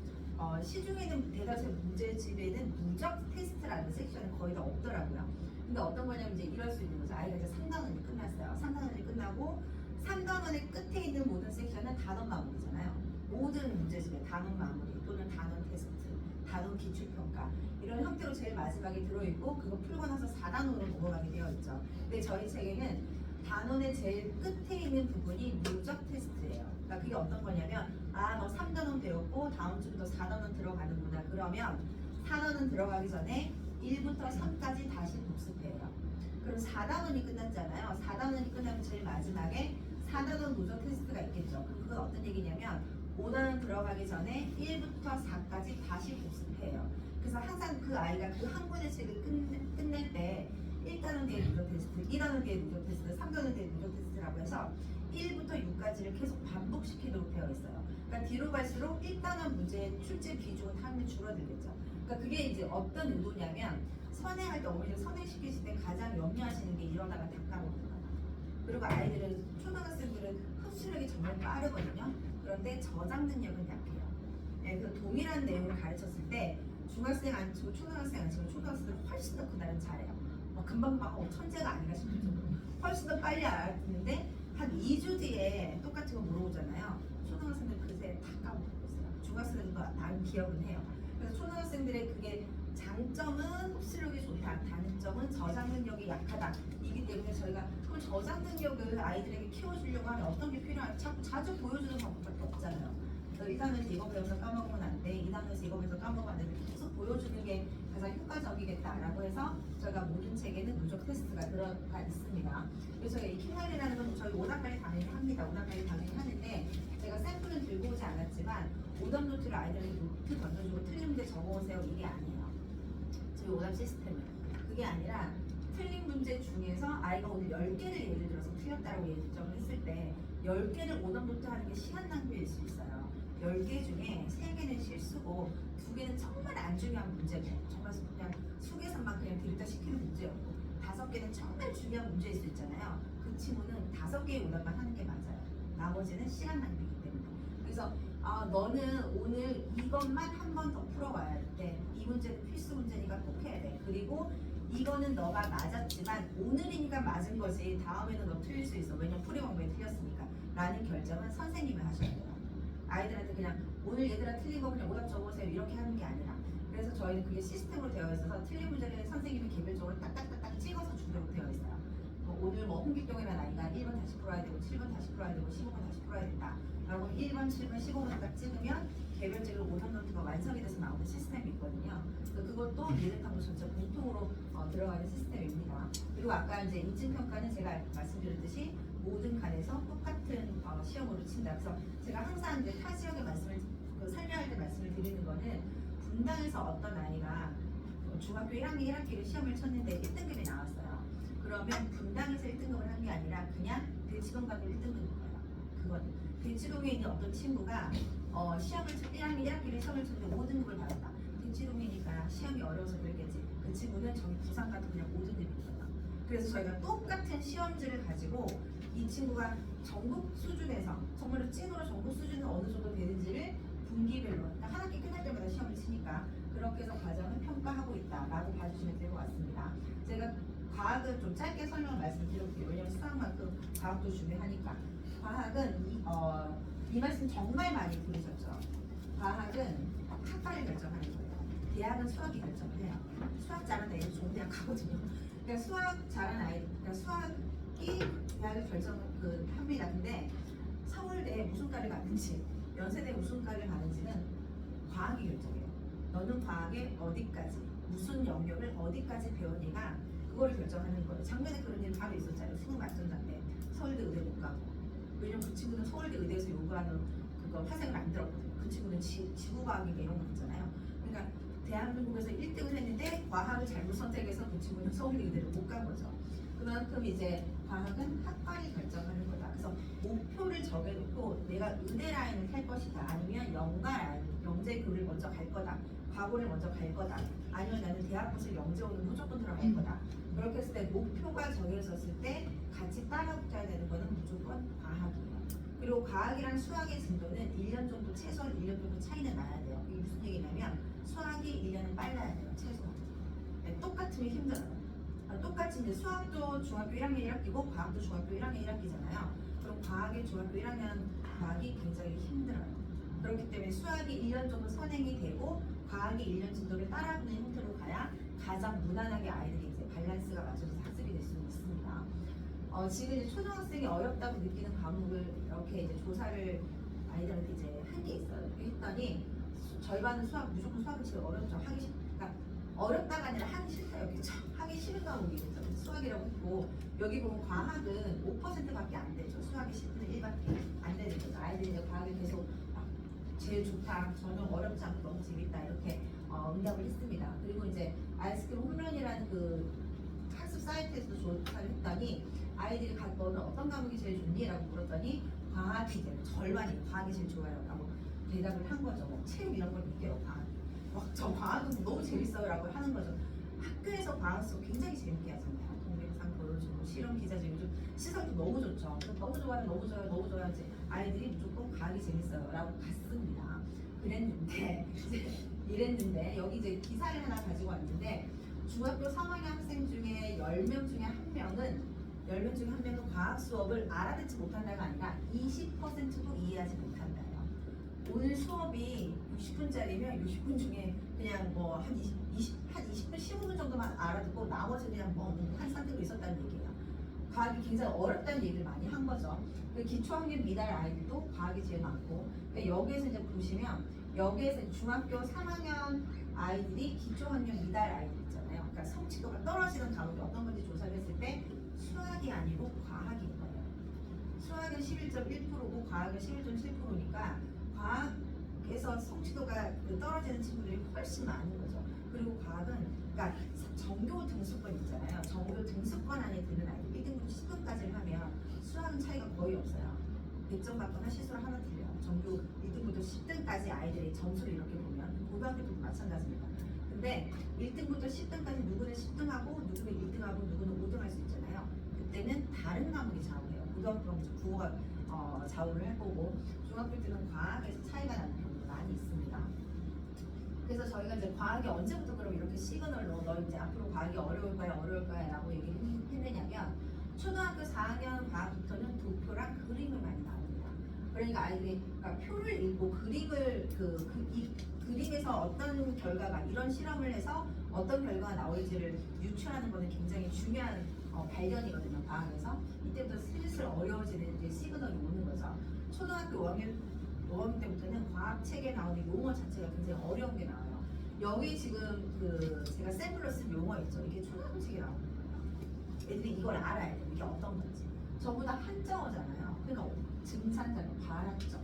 시중에는 대다수 문제집에는 누적 테스트라는 섹션이 거의 다 없더라고요. 근데 어떤 거냐면 이제 이럴 수 있는 거죠. 아이가 이제 3단원이 끝났어요. 3단원이 끝나고 3단원의 끝에 있는 모든 섹션은 단원 마무리잖아요. 모든 문제집에 단원 마무리 또는 단원 테스트, 단원 기출평가 이런 형태로 제일 마지막에 들어있고, 그거 풀고 나서 4단원으로 넘어가게 되어 있죠. 근데 저희 책에는 단원의 제일 끝에 있는 부분이 누적 테스트예요. 그러니까 그게 어떤 거냐면, 너 3단원 배웠고 다음 주부터 4단원 들어가는구나. 그러면 4단원 들어가기 전에 1부터 3까지 다시 복습해요. 그럼 4단원이 끝났잖아요. 4단원이 끝나면 제일 마지막에 4단원 누적 테스트가 있겠죠. 그럼 그건 어떤 얘기냐면, 5단원 들어가기 전에 1부터 4까지 다시 복습해요. 그래서 항상 그 아이가 그 한 권의 책을 끝낼 때 1단원 뒤에 누적 테스트, 2단원 뒤에 누적 테스트, 3단원 뒤에 누적 테스트라고 해서 1부터 6까지를 계속 반복시키도록 되어 있어요. 그러니까 뒤로 갈수록 1단원 문제의 출제 비중은 당연히 줄어들겠죠. 그러니까 그게 이제 어떤 의도냐면, 선행할 때 어머니가 선행시키실 때 가장 염려하시는 게 이러다가 다 까먹는 거예요. 그리고 아이들은, 초등학생들은 흡수력이 정말 빠르거든요. 그런데 저장 능력은 약해요. 네, 그 동일한 내용을 가르쳤을 때 중학생 안 치고 초등학생 안 치고 초등학생들은 훨씬 더 그날은 잘해요. 금방금방 천재가 아닌가 싶을 정도로 훨씬 더 빨리 알아듣는데, 한 2주 뒤에 똑같은 거 물어보잖아요. 초등학생들 그새 다 까먹고 있어요. 중학생들도 나름 기억은 해요. 그래서 초등학생들의 그게 장점은 흡수력이 좋다, 단점은 저장 능력이 약하다 이기 때문에, 저희가 그럼 저장 능력을 아이들에게 키워주려고 하면 어떤 게 필요한지 자주 보여주는 방법밖에 없잖아요. 그래서 1단원에서 이거 배워서 까먹으면 안 돼, 2단원에서 이거 배워서 까먹으면 안 돼, 계속 보여주는 게 가장 효과적이겠다라고 해서 저희가 모든 책에는 누적 테스트가 들어가 있습니다. 그래서 이 킹할이라는 건 저희 오답까지 당연히 합니다. 오답까지 당연히 하는데, 제가 샘플은 들고 오지 않았지만 오답 노트를 아이들에게 노트 던져주고 틀린 문제 적어오세요 이게 아니에요. 저희 오답 시스템은 그게 아니라, 틀린 문제 중에서 아이가 오늘 10개를 예를 들어서 틀렸다고 예정을 했을 때 10개를 오답 노트 하는 게 시간 낭비일 수 있어요. 10개 중에 3개는 실수고 2개는 정말 안 중요한 문제고, 정말 그냥 수계산만 그냥 들이다시키는 문제였고, 5개는 정말 중요한 문제일 수 있잖아요. 그 친구는 5개의 오답만 하는 게 맞아요. 나머지는 시간 낭비이기 때문에. 그래서 너는 오늘 이것만 한 번 더 풀어와야 돼. 이 문제는 필수 문제니까 꼭 해야 돼. 그리고 이거는 너가 맞았지만 오늘이니까 맞은 거지, 다음에는 너 틀릴 수 있어. 왜냐면 풀이 방법이 틀렸으니까. 라는 결정은 선생님이 하셔야 돼요. 아이들한테 그냥 오늘 얘들아 틀린 거 그냥 오답 적어보세요 이렇게 하는 게 아니라, 그래서 저희는 그게 시스템으로 되어 있어서 틀린 문제를 선생님이 개별적으로 딱딱딱딱 찍어서 주도록 되어 있어요. 오늘 홍길동이라는 아이가 1번 다시 풀어야 되고 7번 다시 풀어야 되고 15번 다시 풀어야 된다 라고 1번, 7번, 15번 딱 찍으면 개별적으로 오답 노트가 완성이 돼서 나오는 시스템이 있거든요. 그것도 미래탐구 전체 공통으로 들어가는 시스템입니다. 그리고 아까 이제 인증평가는 제가 말씀드렸듯이 모든 칸에서 똑같은 시험으로 친다. 그래서 제가 항상 이제 타 지역의 말씀을 설명할 때 말씀을 드리는 거는, 분당에서 어떤 아이가 중학교 1학년 1학기를 시험을 쳤는데 1등급이 나왔어요. 그러면 분당에서 1등급을 한 게 아니라 그냥 대치동 가도 1등급인 거예요. 그거는. 대치동에 있는 어떤 친구가 시험을 1학년 1학기를 시험을 치는데 5등급을 받았다. 대치동이니까 시험이 어려워서 그랬겠지. 그 친구는 저기 부산 가도 그냥 5등급이었어요. 그래서 저희가 똑같은 시험지를 가지고 이 친구가 전국 수준에서 정말로 찐으로 전국 수준은 어느 정도 되는지를 분기별로 그러니까 한 학기 끝날 때마다 시험을 치니까 그렇게 해서 과정을 평가하고 있다라고 봐주시면 될 것 같습니다. 제가 과학은 좀 짧게 설명을 말씀드려볼게요. 왜냐면 수학만큼 과학도 중요하니까. 과학은 이 말씀 정말 많이 들으셨죠. 과학은 학과를 결정하는 거예요. 대학은 수학이 결정을 해요. 수학 잘하는 애들 좋은 대학 가거든요. 그러니까 수학 잘하는 아이, 그러니까 수학이 대학을 합니다. 근데 서울대 무슨 과를 가는지, 연세대 무슨 과를 가는지는 과학이 결정해요. 너는 과학에 어디까지, 무슨 영역을 어디까지 배웠니가 그거를 결정하는 거예요. 작년에 그런 일 바로 있었잖아요. 수능 만점자 때 서울대 의대 못 가고. 왜냐면 그 친구는 서울대 의대에서 요구하는 그거 화생을 안 들었거든요. 그 친구는 지구과학이나 이런 거 있잖아요. 그러니까 대한민국에서 1등을 했는데 과학을 잘못 선택해서 그 친구는 서울대 의대를 못 간 거죠. 그만큼 이제 과학은 학과를 결정하는 거다. 그래서 목표를 정해놓고 내가 의대 라인을 탈 것이다. 아니면 영가 라인, 영재교를 먼저 갈 거다. 과고를 먼저 갈 거다. 아니면 나는 대학부에서 영재오는 무조건 들어갈 거다. 그렇게 했을 때 목표가 정해졌을 때 같이 따라붙어야 되는 거는 무조건 과학이에요. 그리고 과학이랑 수학의 진도는 1년 정도 최소한 1년 정도 차이는 나야 돼요. 이게 무슨 얘기냐면 수학이 1년은 빨라야 돼요. 최소한. 네, 똑같으면 힘들어요. 똑같이 이제 수학도 중학교 1학년 1학기고 과학도 중학교 1학년 1학기잖아요. 그럼 과학이 중학교 1학년 과학이 굉장히 힘들어요. 그렇기 때문에 수학이 1년 정도 선행이 되고 과학이 1년 진도를 따라붙는 형태로 가야 가장 무난하게 아이들이 이제 밸런스가 맞춰서 학습이 될 수 있습니다. 지금 이제 초등학생이 어렵다고 느끼는 과목을 이렇게 이제 조사를 아이들한테 이제 한 게 있어요. 이렇게 했더니 절반은 무조건 수학이 제일 어렵죠. 그러니까 어렵다가 아니라 하기 싫다였겠죠. 하기 싫은 과목이겠죠. 수학이라고 했고 여기 보면 과학은 5%밖에 안 되죠. 수학이 10분의 1밖에 안 되는 거죠. 아이들이 이제 과학을 계속 제일 좋다, 전혀 어렵지 않고 너무 재밌다 이렇게 응답을 했습니다. 그리고 이제 아이스크림 홈런이라는 그 학습 사이트에서도 조사를 했더니 아이들이 너는 어떤 과목이 제일 좋니? 라고 물었더니 과학이 이제 절반이 과학이 제일 좋아요 라고 대답을 한 거죠. 뭐 체육 이런 걸 믿게요. 저 과학은 너무 재밌어요 라고 하는 거죠. 학교에서 과학 수업 굉장히 재밌게 하잖아요. 동영상 보여주고 실험 기자재 요즘 시설도 너무 좋죠. 너무 좋아요, 너무 좋아요, 너무 좋아요. 이제 아이들이 무조건 과학이 재밌어요 라고 갔습니다. 이랬는데 여기 이제 기사를 하나 가지고 왔는데 중학교 3학년 학생 중에 10명 중에 1명은 과학 수업을 알아듣지 못한다가 아니라 20%도 이해하지 못한다요. 오늘 수업이 60분짜리면 60분 중에 그냥 뭐 한 20분, 15분 정도만 알아듣고 나머지는 그냥 한 상태로 있었다는 얘기예요. 과학이 굉장히 어렵다는 얘기를 많이 한 거죠. 기초학년 미달 아이들도 과학이 제일 많고 여기에서 이제 보시면 여기에서 중학교 3학년 아이들이 기초학년 미달 아이들 있잖아요. 그러니까 성취도가 떨어지는 과목이 어떤 건지 조사를 했을 때 수학이 아니고 과학인 거예요. 수학은 11.1%고 과학은 11.7%니까 과학에서 성취도가 떨어지는 친구들이 훨씬 많은 거죠. 그리고 과학은 그러니까 전교 등수권 있잖아요. 전교 등수권 안에 드는 아이들 1등부터 10등까지를 하면 수학은 차이가 거의 없어요. 100점 받거나 실수를 하나 틀려요. 전교 1등부터 10등까지 아이들의 점수를 이렇게 보면 고등학교 때도 마찬가지입니다. 근데 1등부터 10등까지 누구는 10등하고 누구는 1등하고 누구는 5등 할 수 있잖아요. 그때는 다른 과목이 좌우해요. 고등학교는 국어가 좌우를 할 거고 중학교 때는 과학에서 차이가 나는 경우가 많이 있습니다. 그래서 저희가 이제 과학이 언제부터 그럼 이렇게 시그널로 너 이제 앞으로 과학이 어려울 거야 라고 얘기를 했느냐면 초등학교 4학년 과학부터는 도표랑 그림을 많이 나옵니다. 그러니까 아이들이 그러니까 표를 읽고 그림을 이 그림에서 어떤 결과가 이런 실험을 해서 어떤 결과가 나올지를 유추하는 것은 굉장히 중요한 발견이거든요. 과학에서 이때부터 슬슬 어려워지는 이제 시그널이 오는 거죠. 초등학교 5학년 때부터는 과학 책에 나오는 용어 자체가 굉장히 어려운 게 나와요. 여기 지금 제가 샘플로 쓴 용어 있죠. 이게 초등학교 책에 나오는 거예요. 애들이 이걸 알아야 돼요. 이게 어떤 건지. 전부 다 한자어잖아요. 그러니까 증산자, 발학적,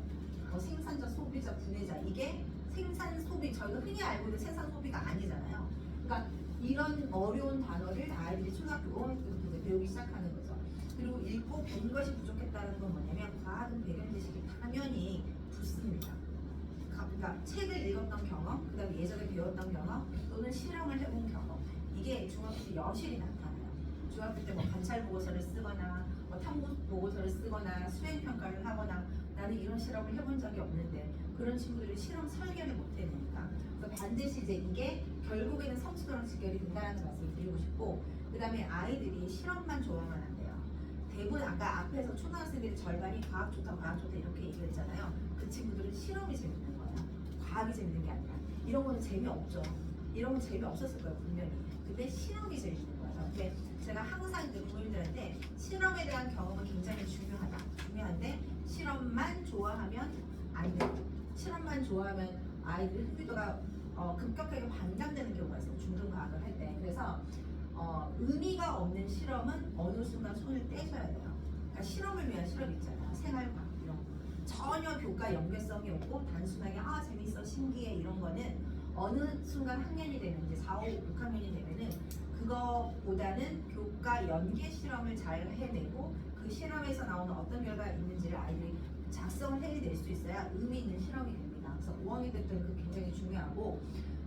생산자, 소비자, 분해자 이게 생산 소비 저희가 흔히 알고 있는 생산 소비가 아니잖아요. 그러니까 이런 어려운 단어를 아이들이 초등학교 5학년 때부터 배우기 시작하는 거죠. 그리고 읽고 본 것이 부족했다는 건 뭐냐면 과학은 배경 지식이 당연히 붙습니다. 그러니까 책을 읽었던 경험, 그다음에 예전에 배웠던 경험, 또는 실험을 해본 경험, 이게 중학교 때 여실히 나타나요. 중학교 때 뭐 관찰 보고서를 쓰거나 뭐 탐구 보고서를 쓰거나 수행 평가를 하거나 나는 이런 실험을 해본 적이 없는데 그런 친구들이 실험 설계를 못 해내니까 그래서 반드시 이제 이게 결국에는 성취도랑 직결이 된다는 말씀을 드리고 싶고 그다음에 아이들이 실험만 좋아하면 안 돼요. 대부분 아까 앞에서 초등학생들이 절반이 과학 좋다 과학 좋다 이렇게 얘기했잖아요. 그 친구들은 실험이 재밌는 거예요. 과학이 재밌는 게 아니라 이런 거는 재미없죠. 이런 건 재미없었을 거예요 분명히. 근데 실험이 재밌는 거예요. 근데 제가 항상 이제 부모님들한테 실험에 대한 경험은 굉장히 중요한데 실험만 좋아하면 안 돼요. 실험만 좋아하면 아이들 흥미도가 급격하게 반감되는 경우가 있어요. 중등 과학을 할 때. 그래서 의미가 없는 실험은 어느 순간 손을 떼셔야 돼요. 그러니까 실험을 위한 실험 있잖아요. 생활과학 이런 거. 전혀 교과 연계성이 없고 단순하게 재밌어 신기해 이런 거는 어느 순간 학년이 되면 이제 4, 5, 6학년이 되면은 그거보다는 교과 연계 실험을 잘 해내고 그 실험에서 나오는 어떤 결과가 있는지를 아이들이 작성을 해낼 수 있어야 의미 있는 실험이 됩니다. 그래서 5학년 때부터는 그게 굉장히 중요하고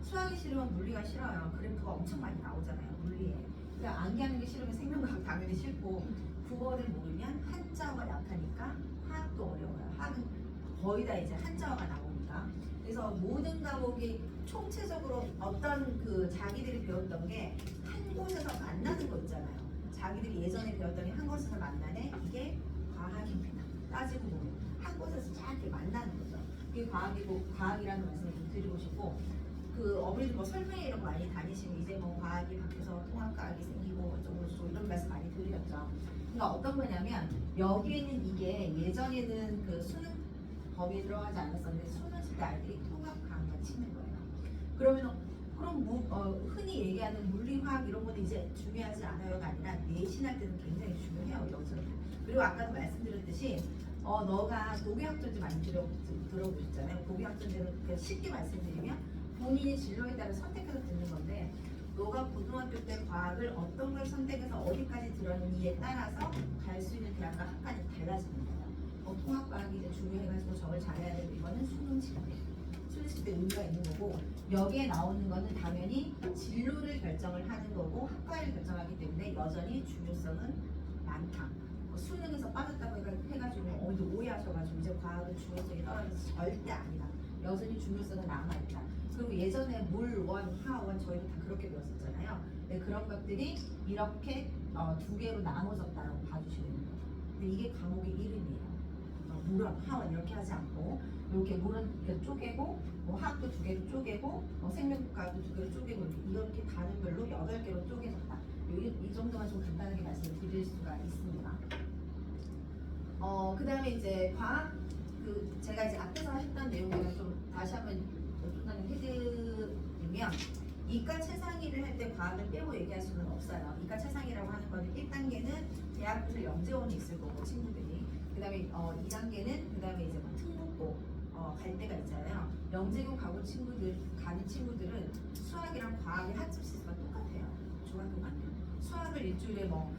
수학이 싫으면 물리가 싫어요. 그래프가 엄청 많이 나오잖아요. 물리에. 그러니까 암기하는 게 싫으면 생명과학 당연히 싫고 국어를 모르면 한자어가 약하니까 화학도 어려워요. 화학은 거의 다 이제 한자어가 나오니까. 그래서 모든 과목이 총체적으로 어떤 그 자기들이 배웠던 게 한 곳에서 만나는 거 있잖아요. 자기들이 예전에 배웠던 게 한 곳에서 만나네. 이게 과학입니다. 따지고 보면 한 곳에서 쫙 이렇게 만나는 거죠. 이게 과학이고 과학이라는 말씀을 좀 드리고 싶고 그 어머니들 뭐 설명회 이런 거 많이 다니시면 이제 뭐 과학이 바뀌어서 통합과학이 생기고 어쩌고 이런 말씀 많이 드렸죠. 그러니까 어떤 거냐면 여기에는 이게 예전에는 그 수능 범위에 들어가지 않았었는데 수능 칠 때 아이들이 통합과학만 치는 거예요. 그러면 그럼 흔히 얘기하는 물리화학 이런 것도 이제 중요하지 않아요가 아니라 내신할 때는 굉장히 중요해요. 여기서는. 그리고 아까도 말씀드렸듯이 너가 고교학전제 많이 들어보셨잖아요. 고교학전제는 쉽게 말씀드리면 본인이 진로에 따라 선택해서 듣는 건데 너가 고등학교 때 과학을 어떤 걸 선택해서 어디까지 들었는지에 따라서 갈 수 있는 대학과 학과는 달라지는 거예요. 통합과학이 이제 중요해가지고 저걸 잘해야 되고 이거는 수능 칠 때. 수능 칠 때 의미가 있는 거고 여기에 나오는 거는 당연히 진로를 결정을 하는 거고 학과를 결정하기 때문에 여전히 중요성은 많다. 수능에서 빠졌다고 해가지고 어디 오해하셔가지고 이제 과학은 중요성이 떨어져서 절대 아니다. 여전히 중요성은 남아있다. 그리고 예전에 물, 원, 화, 원 저희도 다 그렇게 배웠었잖아요. 네, 그런 것들이 이렇게 두 개로 나눠졌다고 봐주시면 됩니다. 근데 이게 과목의 이름이에요. 물원, 화원 이렇게 하지 않고 이렇게 물은 이렇게 쪼개고 뭐 화학도 두 개로 쪼개고 생명과학도 두 개로 쪼개고 이렇게 다른 별로 8개로 쪼개졌다. 이 정도만 좀 간단하게 말씀을 드릴 수가 있습니다. 그 다음에 이제 과학 제가 이제 앞에서 하셨던 내용을 좀 다시 한번 요청단을 해드리면 이과 최상위를 할 때 과학을 빼고 얘기할 수는 없어요. 이과 최상위라고 하는 거는 1단계는 대학교에서 영재원이 있을 거고 친구들이 그 다음에 2단계는 그 다음에 이제 뭐 특목고 갈 때가 있잖아요. 영재고 가는 친구들은 수학이랑 과학의 학습 시스템가 똑같아요. 중학교 가면 수학을 일주일에 뭐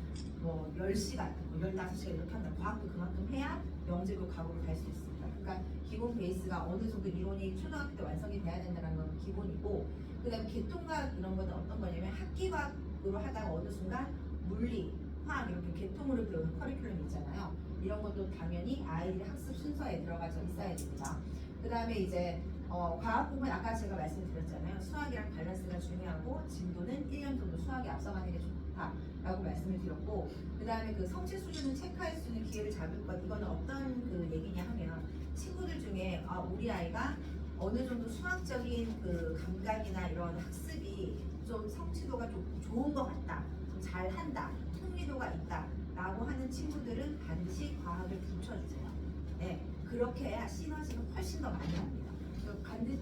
10시간, 15시간 이렇게 한다. 과학도 그만큼 해야 영재고 과목을 갈 수 있습니다. 그러니까 기본 베이스가 어느 정도 이론이 초등학교 때 완성이 돼야 된다는 건 기본이고 그 다음에 계통과학 이런 거는 어떤 거냐면 학기과학으로 하다가 어느 순간 물리, 화학 이렇게 계통으로 배우는 커리큘럼이 있잖아요. 이런 것도 당연히 아이들의 학습 순서에 들어가져 있어야 됩니다. 그 다음에 이제 과학 부분 아까 제가 말씀드렸잖아요. 수학이랑 밸런스가 중요하고 진도는 1년 정도 수학에 앞서가는 게 좋다라고 말씀을 드렸고 그 다음에 그 성취 수준을 체크할 수 있는 기회를 잡을 것 이거는 어떤 그 얘기냐 하면 친구들 중에 우리 아이가 어느 정도 수학적인 그 감각이나 이런 학습이 좀 성취도가 좀 좋은 것 같다, 좀 잘한다, 흥미도가 있다라고 하는 친구들은 반드시 과학을 붙여주세요. 네, 그렇게 해야 시너지가 훨씬 더 많이 납니다.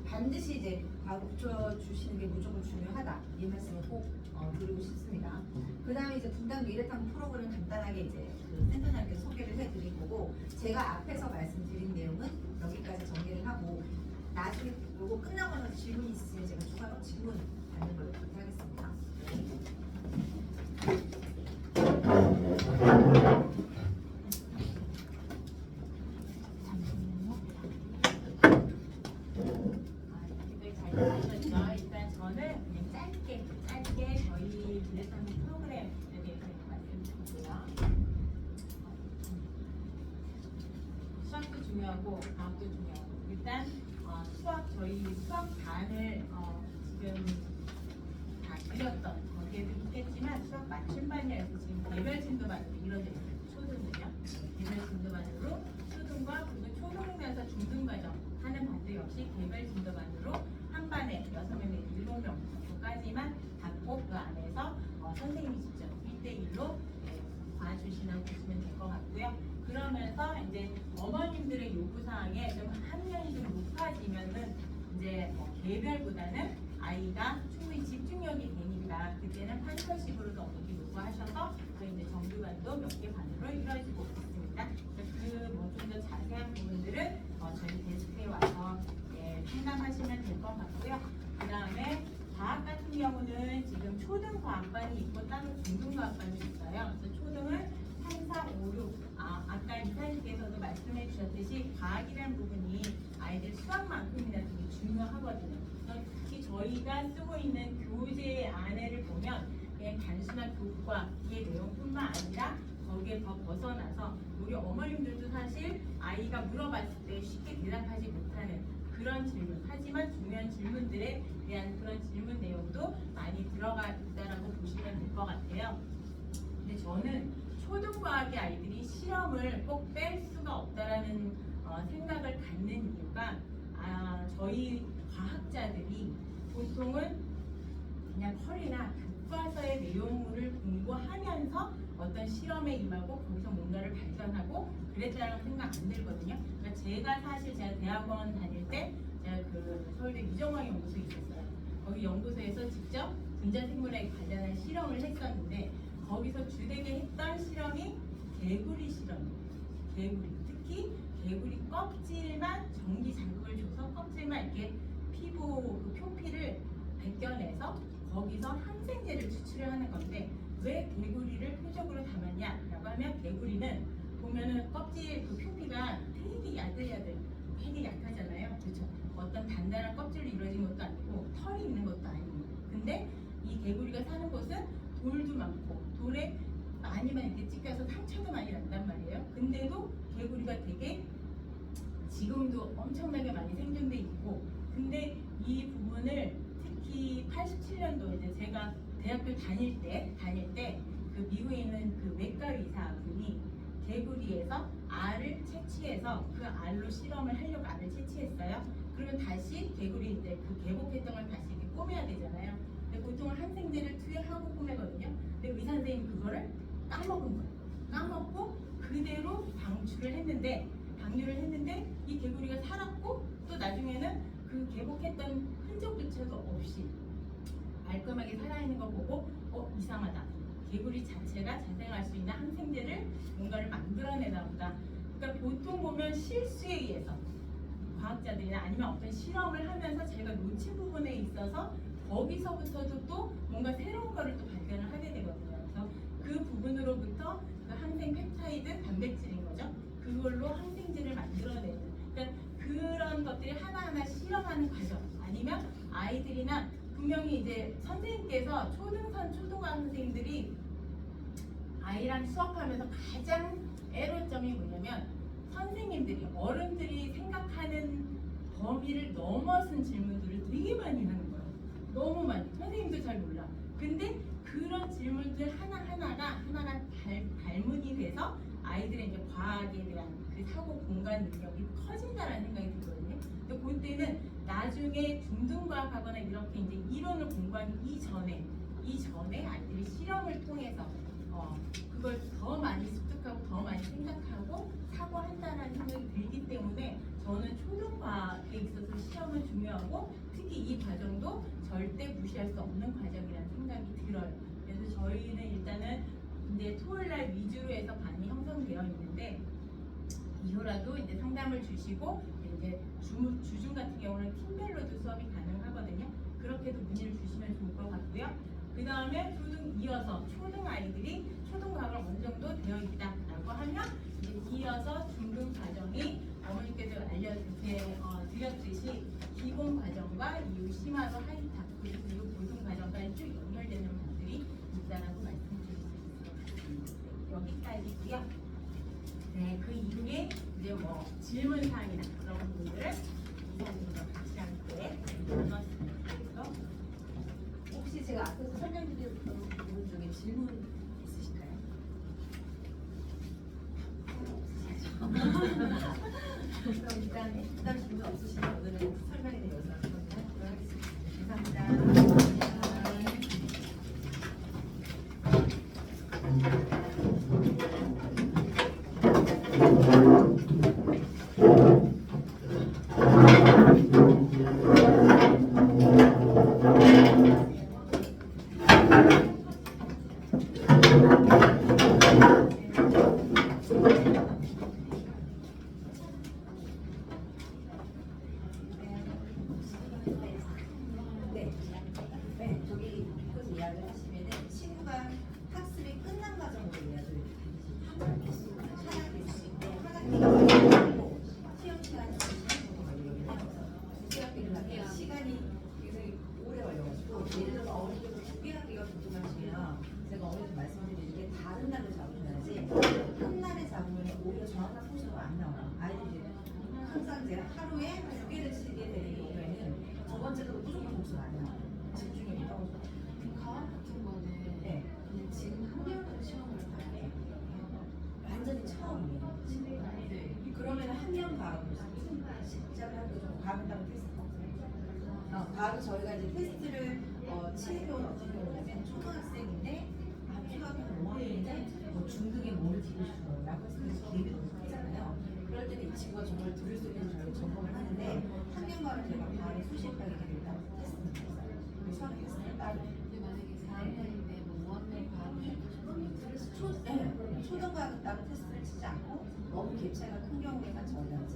반드시 이제 과학을 붙여주시는 게 무조건 중요하다 이 말씀을 꼭 드리고 싶습니다. 그 다음에 이제 분당 미래탐 프로그램 간단하게 이제 그 센터장님께 소개를 해드릴 거고 제가 앞에서 말씀드린 내용은 여기까지 정리를 하고 나중에 요거 끝나고 나서 질문 있으면 제가 추가로 질문 받는 걸로 부탁하겠습니다. 저희 수학반을 지금 다 드렸던 거기에도 있겠지만 수학 맞춤반이라서 지금 개별 진도반으로 이루어져 있어요. 초등은요. 개별 진도반으로 초등과 그리고 초등이면서 중등 과정 하는 반도 역시 개별 진도반으로 한 반에 6명에서 7명 정도까지만 받고 그 안에서 선생님이 직접 1대1로 봐주시는 보시면 될 것 같고요. 그러면서 이제 어머님들의 요구사항에 좀 학년이 좀 높아지면은 이제 개별보다는 아이가 충분히 집중력이 되니까 그때는 판서식으로도 어머니 요구하셔서 그 이제 정규반도 몇 개 반으로 이루어지고 있습니다. 그 뭐 좀 더 자세한 부분들은 저희 데스크에 와서 상담하시면 될 것 같고요. 그 다음에 과학 같은 경우는 지금 초등 과학반이 있고 따로 중등 과학반이 있어요. 그래서 초등은 3, 4, 5, 6 아까 이사님께서도 말씀해 주셨듯이 과학이라는 부분이 아이들 수학만큼이나 되게 중요하거든요. 특히 저희가 쓰고 있는 교재 안에를 보면 그냥 단순한 교과의 내용뿐만 아니라 거기에 더 벗어나서 우리 어머님들도 사실 아이가 물어봤을 때 쉽게 대답하지 못하는 그런 질문, 하지만 중요한 질문들에 대한 그런 질문 내용도 많이 들어가 있다라고 보시면 될 것 같아요. 근데 저는 초등과학의 아이들이 실험을 꼭 뺄 수가 없다라는 생각을 갖는 이유가 저희 과학자들이 보통은 그냥 컬이나 교과서의 내용물을 공부하면서 어떤 실험에 임하고 거기서 뭔가를 발견하고 그랬다라는 생각 안 들거든요. 그러니까 제가 사실 제가 대학원 다닐 때 제가 그 서울대 유정화 연구소에 있었어요. 거기 연구소에서 직접 분자생물에 관련한 실험을 했었는데 거기서 주되게 했던 실험이 개구리 실험이에요. 개구리, 특히 개구리 껍질만 전기 자극을 줘서 껍질만 이렇게 피부 그 표피를 벗겨내서 거기서 항생제를 추출을 하는 건데 왜 개구리를 표적으로 담았냐라고 하면 개구리는 보면은 껍질 그 표피가 되게 야들야들 되게 약하잖아요. 그렇죠? 어떤 단단한 껍질로 이루어진 것도 아니고 털이 있는 것도 아니고 근데 이 개구리가 사는 곳은 돌도 많고 돌에 많이만 이렇게 찍혀서 상처도 많이 난단 말이에요. 근데도 개구리가 되게 지금도 엄청나게 많이 생존돼 있고 근데 이 부분을 특히 87년도 이제 제가 대학교 다닐 때 그 미국에 있는 그 외과 의사분이 개구리에서 알을 채취해서 그 알로 실험을 하려고 알을 채취했어요. 그러면 다시 개구리 이제 그 개복했던 걸 다시 이렇게 꼬매야 되잖아요. 근데 보통은 항생제를 투여하고 꼬매거든요. 근데 의사 선생님이 그거를 까먹은 거예요. 까먹고 그대로 방출을 했는데 이 개구리가 살았고 또 나중에는 그 개복했던 흔적조차도 없이 말끔하게 살아있는 거 보고 이상하다. 개구리 자체가 자생할 수 있는 항생제를 뭔가를 만들어내나 보다. 그러니까 보통 보면 실수에 의해서 과학자들이나 아니면 어떤 실험을 하면서 제가 놓친 부분에 있어서 거기서부터도 또 뭔가 새로운 거를 또 발견을 하게 되거든요. 그래서 그 부분으로부터 그 항생 펩타이드 단백질인 거죠. 그걸로 항생제를 만들어내는 그러니까 그런 것들이 하나하나 실험하는 과정 아니면 아이들이나 분명히 이제 선생님께서 초등학교 선생님들이 아이랑 수업하면서 가장 애로점이 뭐냐면 선생님들이 어른들이 생각하는 범위를 넘어선 질문들을 되게 많이 하는 거예요. 너무 많이. 선생님도 잘 몰라. 근데 그런 질문들 하나가 발문이 돼서 아이들의 이제 과학에 대한 그 사고 공간 능력이 커진다라는 생각이 들거든요. 근데 그때는 나중에 중등과학하거나 이렇게 이제 이론을 공부하기 이전에 아이들이 실험을 통해서 그걸 더 많이 습득하고 더 많이 생각하고 사고한다는 생각이 들기 때문에 저는 초등과학에 있어서 시험은 중요하고 특히 이 과정도 절대 무시할 수 없는 과정이라는 생각이 들어요. 그래서 저희는 일단은 이제 토요일날 위주로 해서 반이 형성되어 있는데 이후라도 이제 상담을 주시고 이제 주중 같은 경우는 팀별로도 수업이 가능하거든요. 그렇게도 문의를 주시면 좋을 것 같고요. 그 다음에 이어서 초등 아이들이 초등과학을 어느 정도 되어 있다라고 하면 이제 이어서 중등 과정이 어머니께서 드렸듯이 기본 과정과 이후 심화도 하이탑 그리고 고등 과정까지 쭉 연결되는 분들이 있다라고 말씀드릴 수 있습니다. 여기까지고요. 네, 그 이후에 이제 뭐 질문 사항이나 그런 부분들을 연구원님과 같이 함께 나눴습니다. 혹시 제가 앞에서 설명드렸던 부분 중에 질문 있으실까요? 그럼 일단 질문 없으시면 오늘은 설명에 대해서 한번 해보도록 하겠습니다. 감사합니다. 네, 네, 저기 그래서 이야기를 하시면은 친구가 학습이 끝난 과정으로 이야기를 하고 시험 시간이 정도 걸리거든요. 시학기를 하면 시간이 굉장히 오래 걸려가지고 예를 들어서 어머니들 2학기가 궁금하시면 제가 어머니들 말씀드리는 게 다른 날로 잡으셔야지 한 날에 잡으면 오히려 정확한 소수가 안 나와요. 아이들이 항상 제가 하루에 2개를 치게 되는 경우에는 두 번째도 무조건 복수가 안 나와요. 집중력이 떨어져요. 과학 같은 거는 네. 그냥 지금 한 개월간 시험을 봐야 돼요. 완전히 처음이에요. 네. 그러면 학년 과학을 시작을 하고 좀 과학을 따로 테스트가 없어요. 과학은 저희가 이제 테스트를 치는 경우는 어떤 경우냐면 초등학생인데 초등학교 5학년인데 뭐 중등에 뭐를 듣고 싶어요 라고 했을 때 기획이 너무 크잖아요. 그럴 때는 이 친구가 정말 들을 수 있는지 저희가 점검을 하는데 학년 과학을 제가 과학의 수시학과에 따로 테스트를 했어요. 그 수학 테스트를 따로. 근데 만약에 4학년인데 뭐 5학년 과학을 듣고 싶으면 네, 초등과학은 따로 테스트를 치지 않고 너무 갭차이가 큰 경우에만 저희가 이제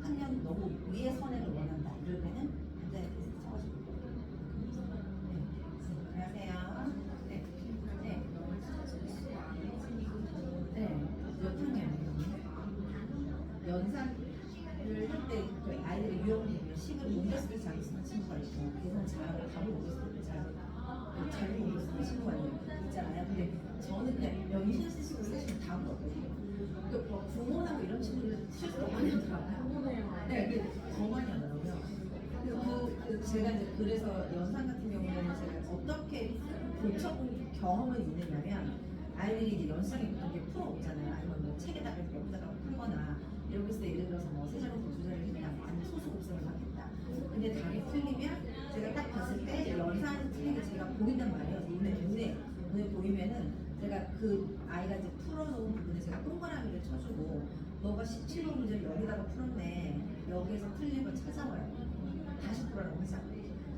학년 너무 위에 선행을 원한다 이럴 때는 간단히 테스트 쳐가지고 네. 안녕하세요. 네. 네. 네. 몇 학년이에요? 연산을 할 때 그 아이들의 유형을 보면 식을 옮겼을 때 잘 쓰는 친구가 있고 계산 잘하고 답을 옮겼을 때 잘 옮겼을 때 친구가 있잖아요. 근데 저는 그냥 명시한 실수를 사실 다 물었거든요. 그러니까 뭐 구몬하고 이런 친구들은 실수 너무 많이 하더라고요. 네, 그게 더 많이 하더라고요. 제가 이제 그래서 연산 같은 경우에는 제가 어떻게 고쳐본 경험은 있느냐면 아이들이 이제 연습생에 보통 이렇게 풀어오잖아요. 아니면 뭐 책에다가 이렇게 여기다가 풀거나 이렇게 했을 때 예를 들어서 뭐 세제곱도 두 자리를 했다, 아니면 소수 곱셈을 막 했다. 근데 답이 틀리면 제가 딱 봤을 때 연산이 틀린 게 제가 보인단 말이에요. 눈에 보이면은 제가 그 아이가 이제 풀어놓은 부분에 제가 동그라미를 쳐주고 너가 17번 문제를 여기다가 풀었네. 여기에서 틀린 거 찾아와요. 다시 풀어라고 하자.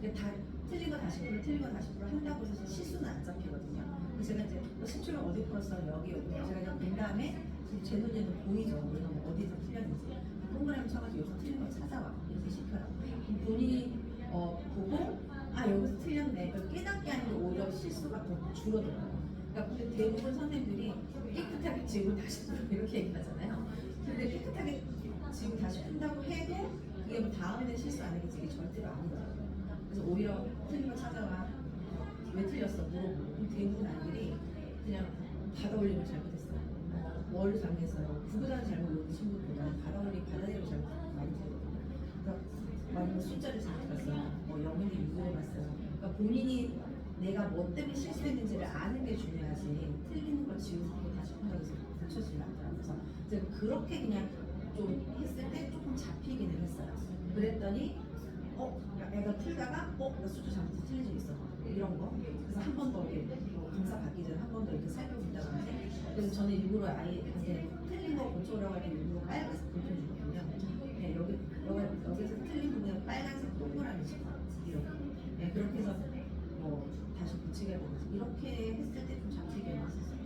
근데 다 틀린 거 다시 풀어, 틀린 거 다시 풀어 한다고 해서 실수는 안 잡히거든요. 그래서 제가 이제 너 17번 어디 풀었어? 여기 제가 그냥 본 다음에 제 눈에는 보이죠. 우리가 뭐 어디서 틀렸는지. 동그라미 쳐가지고 여기서 틀린 거 찾아와. 이렇게 시켜요. 그럼 본인이 보고 아 여기서 틀렸네. 깨닫게 하는 게 오히려 실수가 더 줄어들어요. 그러니까 근데 대부분 선생님들이 깨끗하게 지우고 다시 풀어 이렇게 얘기하잖아요. 근데 깨끗하게 지우고 다시 푼다고 해도 그게 뭐 다음에는 실수 안 하겠지 이게 절대로 아니더라고요. 그래서 오히려 틀린 거 찾아와. 왜 틀렸어? 물어보고. 그럼 대부분 아이들이 그냥 받아 올리면 잘못했어요. 뭘 잘못했어요? 구구단 잘못 외운 친구보다는 받아들이고 잘못 많이 들거든요. 그러니까 만약에 숫자를 잘못했어요. 뭐 영문을 6으로 봤어요. 그러니까 본인이 내가 뭐 때문에 실수했는지를 아는 게 중요하지 틀리는 걸 지우고 다시 푼다고 해서 고쳐지지 않더라고요. 그래서 제가 그렇게 그냥 좀 했을 때 조금 잡히기는 했어요. 그랬더니 애가 풀다가 나 숫자 잘못 틀린 적 있어 이런 거 그래서 한 번 더 이렇게 강사 받기 전에 한 번 더 이렇게 살펴본다고 하는데 그래서 저는 일부러 아이한테 틀린 거 고쳐오라고 할 때 일부러 빨간색 볼펜 주거든요. 네, 여기서 틀린 부분에 빨간색 동그라미 치고 이렇게 네, 그렇게 해서 뭐 다시 붙이게 하고 이렇게 했을 때 좀 잡히게 했었어요.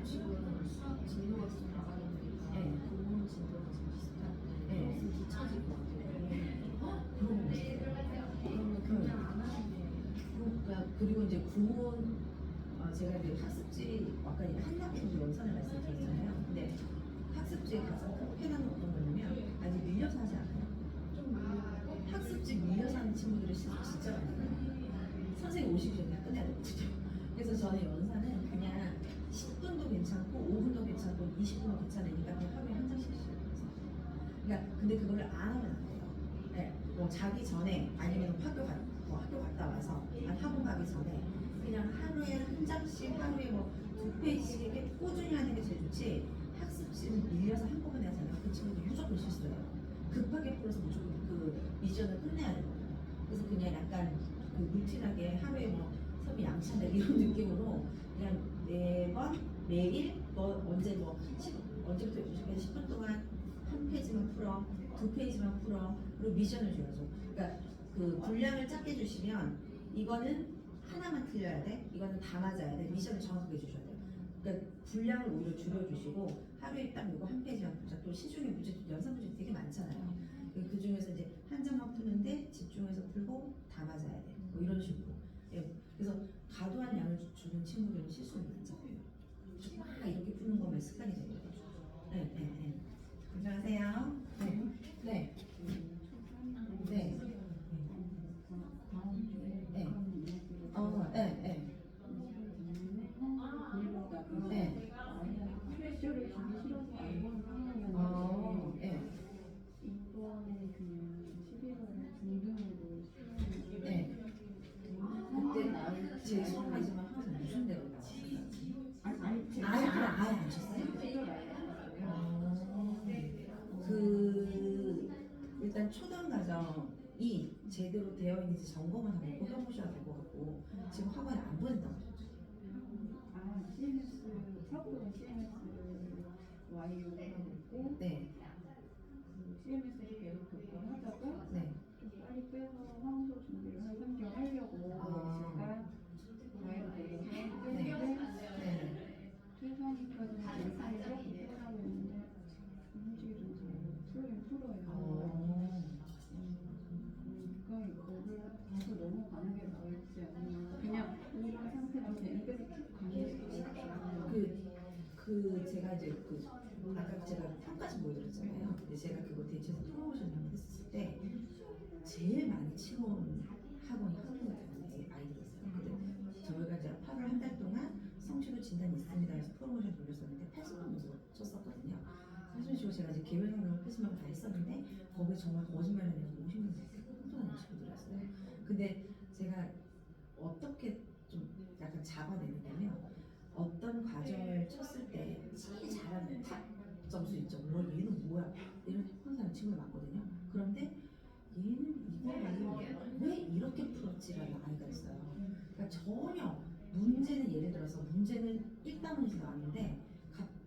지금 수학 진도가 나가니까 네. 공부 진도가 좀 비슷한데 네. 좀 뒤처질 것 같아요. 그런 거 있어요. 그러면 그냥 안 하시면 그리고 이제 구몬 제가 이제 학습지 아까 한학기도 연산을 말씀드렸잖아요. 근데 학습지에 가장 큰 편한 건 어떤 거냐면 아직 밀려서 하지 않아요. 학습지 밀려서 하는 친구들이 진짜 많아요. 선생님 오시기 전에 다 끝내야 되거든요. 그래서 저는 연산은 그냥 10분도 괜찮고 5분도 괜찮고 20분도 괜찮으니까 그냥 하루에 한 장씩 주세요. 그러니까 근데 그거를 안 하면 안 돼요. 네. 뭐 자기 전에 아니면 학교 갔다 와서 학원 가기 전에 그냥 하루에 한 장씩 하루에 뭐 2페이지씩 이렇게 꾸준히 하는 게 제일 좋지. 학습지는 밀려서 한꺼번에 하잖아요. 그 친구들 무조건 실수해요. 급하게 풀어서 무조건 그 미션을 끝내야 되거든요. 그래서 그냥 약간 그 루틴하게 하루에 뭐 수업이 양치한다 이런 느낌으로 그냥 매번 매일 뭐 언제 뭐 언제부터 10분 동안 한 페이지만 풀어, 2페이지만 풀어, 그리고 미션을 줘야죠. 그러니까 그 분량을 작게 주시면 이거는 하나만 틀려야 돼, 이거는 다 맞아야 돼. 미션을 정확하게 주셔야 돼요. 그러니까 분량을 오히려 줄여주시고 하루에 딱 이거 한 페이지만 풀자. 또 시중에 문제, 연산 문제 되게 많잖아요. 그 중에서 이제 한 장만 푸는데 집중해서 풀고 다 맞아야 돼. 뭐 이런 식으로. 예, 그래서 과도한 양을 주는 친구들은 실수를 많이 해요. 막 이렇게 푸는 거면 습관이 되는 거죠. 네, 네, 네. 안녕하세요. 네, 네, 네, 네. 네, 네. 네. 프레셔를 주기 싫어서 안 보는 상황이었는데 네. 이번에 그냥 11월에 중등으로 네. 그때 제 수업이지만 항상 무슨 대로 나왔어요? 아예 안 쳤어요? 그 일단 초등 과정이 제대로 되어 있는지 점검을 한번 해보셔야 될 것 같고 지금 학원에 안 보낸다고 하셨죠? CMS 사업부는 CMS Y로 하고 있고 네, CMS를 계속 접근하다가 네. 좀 빨리 빼서 황소 준비를 한 3개월 하려고 있을까 Y로 되려고 했는데 네. 최선이까지 열심히 조금 풀라고 했는데 솔직히 좀 풀긴 풀어요. 그러니까 이거를 다시 넘어가는 게 나을지 아니면 그냥 이런 상태로 그냥 입에서 쭉 가는 게 나을지. 제가 이제 아까 제가 평가지 보여드렸잖아요. 근데 제가 그거 대체해서 프로모션을 한번 했었을 때 제일 많이 치러온 학원이 한국에 아이들이었어요. 근데 저희가 이제 8월 한 달 동안 성취도 진단이 있습니다 해서 프로모션 돌렸었는데 80만 정도 쳤었거든요. 사실 제가 이제 개별 상담을 80만 다 했었는데 거기에 정말 거짓말을 내서 50명 혼돈하는 친구들이었어요. 근데 제가 어떻게 좀 약간 잡아내느냐면 어떤 과정을 쳤을 때 제일 잘하는 탑 점수 있죠. 뭐 얘는 뭐야? 이런 혼자는 친구가 많거든요. 그런데 얘는 이거를 왜 이렇게 풀었지라는 아이가 있어요. 그러니까 전혀 문제는 예를 들어서 문제는 1단원에서 나왔는데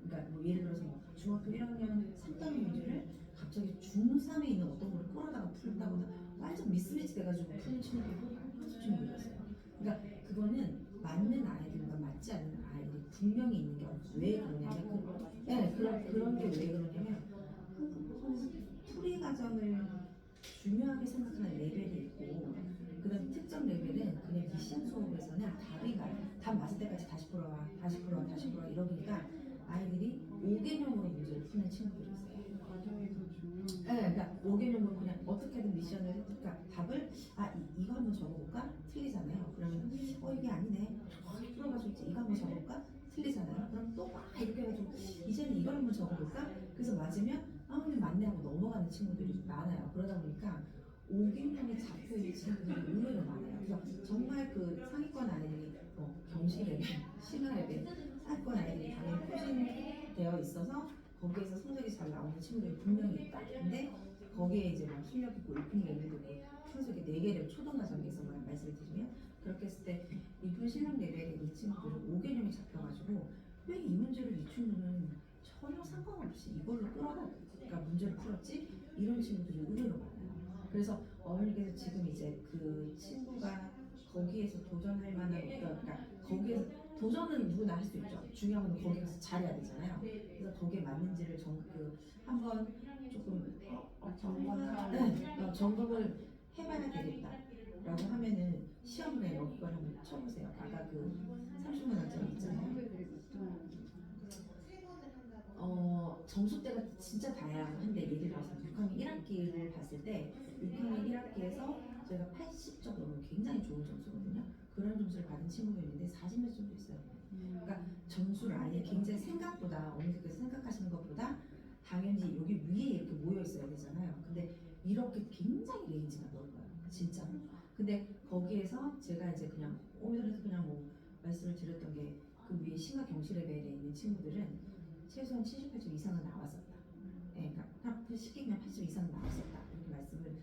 그러니까 뭐 예를 들어서 뭐 중학교 1학년 3단원 문제를 갑자기 중3에 있는 어떤 거를 끌어다가 풀다거나 완전 미스매치 돼가지고 푸는 친구들이었어요. 그러니까 그거는 맞는 아이들과 맞지 않는 아이들이 분명히 있는 게 왜 그러냐면 그런 게 왜 그러냐면 풀이 과정을 중요하게 생각하는 레벨이 있고 그다음 특정 레벨은 그냥 미션 수업에서는 답 맞을 때까지 다시 풀어와 이러니까 아이들이 5개념으로 문제를 푸는 친구들이 있어요. 과정이 더 중요한 네, 그러니까 5개념으로 그냥 어떻게든 미션을 그러니까 답을 이거 한번 적어볼까? 틀리잖아요. 그러면 이게 아니네. 풀어가지고 이거 한번 적어볼까? 틀리잖아요. 그럼 또 막 이렇게 해가지고 이제는 이걸 한번 적어볼까? 그래서 맞으면 근데 맞네 하고 넘어가는 친구들이 많아요. 그러다 보니까 5개념이 잡혀있는 친구들이 의외로 많아요. 그래서 정말 그 상위권 아이들이 경시 레벨, 신화 레벨 상위권 아이들이 당연히 포진되어 있어서 거기에서 성적이 잘 나오는 친구들이 분명히 있다. 근데 거기에 이제 막 실력 있고 1품 레벨도 있고 평소에 4개를 초등과정에서만 말씀을 드리면 그렇게 했을 때 1품 실력 레벨의 이 친구들은 5개념이 잡혀가지고 왜 이 문제를 이 친구는 전혀 상관없이 이걸로 끌어다가 문제를 풀었지? 이런 친구들이 의외로 많아요. 그래서 어머니께서 지금 이제 그 친구가 거기에서 도전할 만한 그러니까 거기에서 도전은 누구나 할 수 있죠. 중요한 건 거기 가서 잘해야 되잖아요. 그래서 거기에 맞는지를 한번 조금 점검을 해봐야 되겠다라고 하면은 시험에 이걸 한번 쳐보세요. 아까 그 30만 원짜리 있잖아요. 점수대가 진짜 다양한데 예를 들어서 6학년 1학기를 봤을 때 6학년 1학기에서 저희가 80점 넘으면 굉장히 좋은 점수거든요. 그런 점수를 받은 친구도 있는데 40몇 점도 있어요. 그러니까 점수를 아예 굉장히 생각보다 어머니께서 생각하시는 것보다 당연히 여기 위에 이렇게 모여 있어야 되잖아요. 근데 이렇게 굉장히 레인지가 넓어요. 진짜. 근데 거기에서 제가 이제 그냥 오늘에서 그냥 뭐 말씀을 드렸던 게 그 위에 심화 경시 레벨에 있는 친구들은 최소한 78점 이상은 나왔었다. 예, 그러니까 그 시기면 80점 이상 나왔었다. 이렇게 말씀을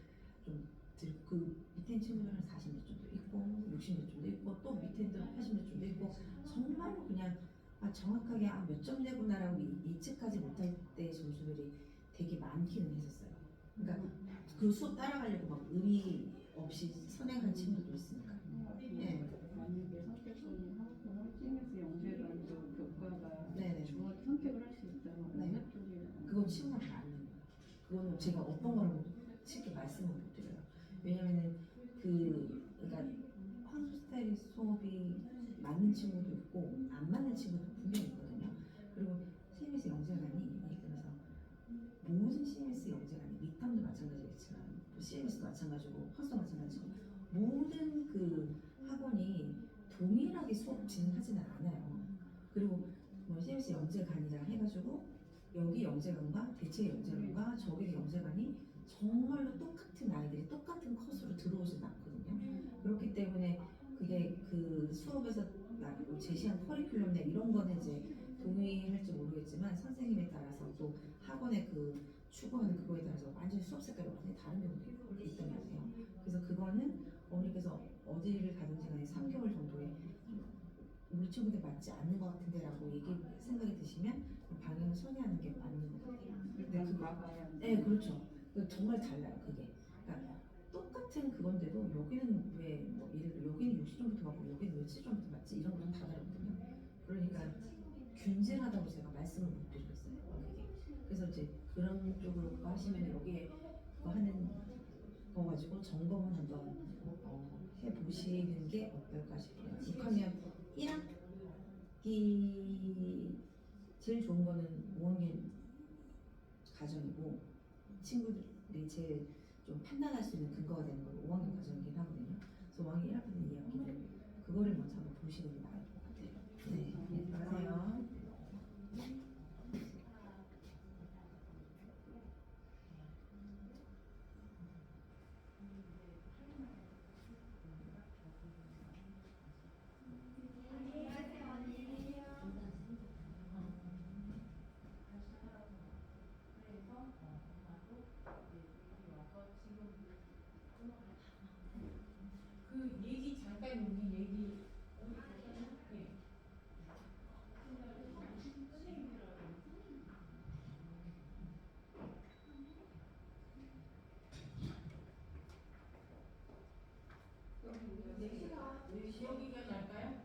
좀 드리고 그 밑에 친구들은 40몇 점도 있고 60몇 점도 있고 또 밑에도 80몇 점도 있고 정말로 그냥 정확하게 몇 점 내구나라고 예측하지 못할 때 점수들이 되게 많기는 했었어요. 그러니까 그 수업 따라가려고 막 의미 없이 선행한 친구도 있으니까. 네. 만약에 선택권이 하고 CMS 영재관도 교과가 네네. 중학교 선택을 할 수 있다면 네. 어느 쪽이 그건 친구한테 맞는 거예요. 그거는 제가 어떤 거라고 쉽게 말씀을 못 드려요. 왜냐면은 그러니까 황수 스타일 수업이 맞는 친구도 있고 안 맞는 친구도 분명히 있거든요. 그리고 CMS 영재관이 그래서 모든 CMS 영재관이 미탐도 마찬가지겠지만 CMS도 마찬가지고 학도 마찬가지고 모든 그 학원이 동일하게 수업 진행하지는 않아요. 그리고 뭐 CMS 영재관이라 해가지고 여기 영재관과 대체 영재관과 저기 영재관이 정말로 똑같은 아이들이 똑같은 컷으로 들어오진 않거든요. 그렇기 때문에 그게 그 수업에서 제시한 커리큘럼이나 이런 거는 이제 동의할지 모르겠지만 선생님에 따라서 또 학원의 그 추구하는 그거에 따라서 완전히 수업 색깔이 완전히 다른 경우도 있단 말이에요. 그래서 그거는 어머니께서 어디를 가든지 간에 3개월 정도에 우리 친구들 맞지 않는 것 같은데라고 생각이 드시면 방향을 선회하는 게 맞는 것 같아요. 일단 막아야 네, 그렇죠. 정말 달라요, 그게. 그러니까 똑같은 그건데도 여기는 왜뭐 예를 들어 여기는 60점부터 맞고 여기는 왜 70점부터 맞지 이런 건 다 다르거든요. 그러니까 균질하다고 제가 말씀을 못 드리겠어요. 그게. 그래서 이제 그런 쪽으로 그거 하시면 여기에 그거 하는 거 가지고 점검을 한번 해보시는 게 어떨까 싶어요. 6학년 1학기 제일 좋은 거는 5학년 과정이고 친구들이 제일 좀 판단할 수 있는 근거가 되는 건 5학년 과정이긴 하거든요. 그래서 5학년 1학기 이야기를 그거를 먼저 한번 보시는 게 나을 것 같아요. 네, 안녕하세요. 그 얘기 잠깐 우리 얘기 여기가 날까요?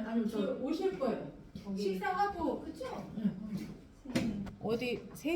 아니 저 오실 거예요. 거기 식사하고 그쵸? 어디 3시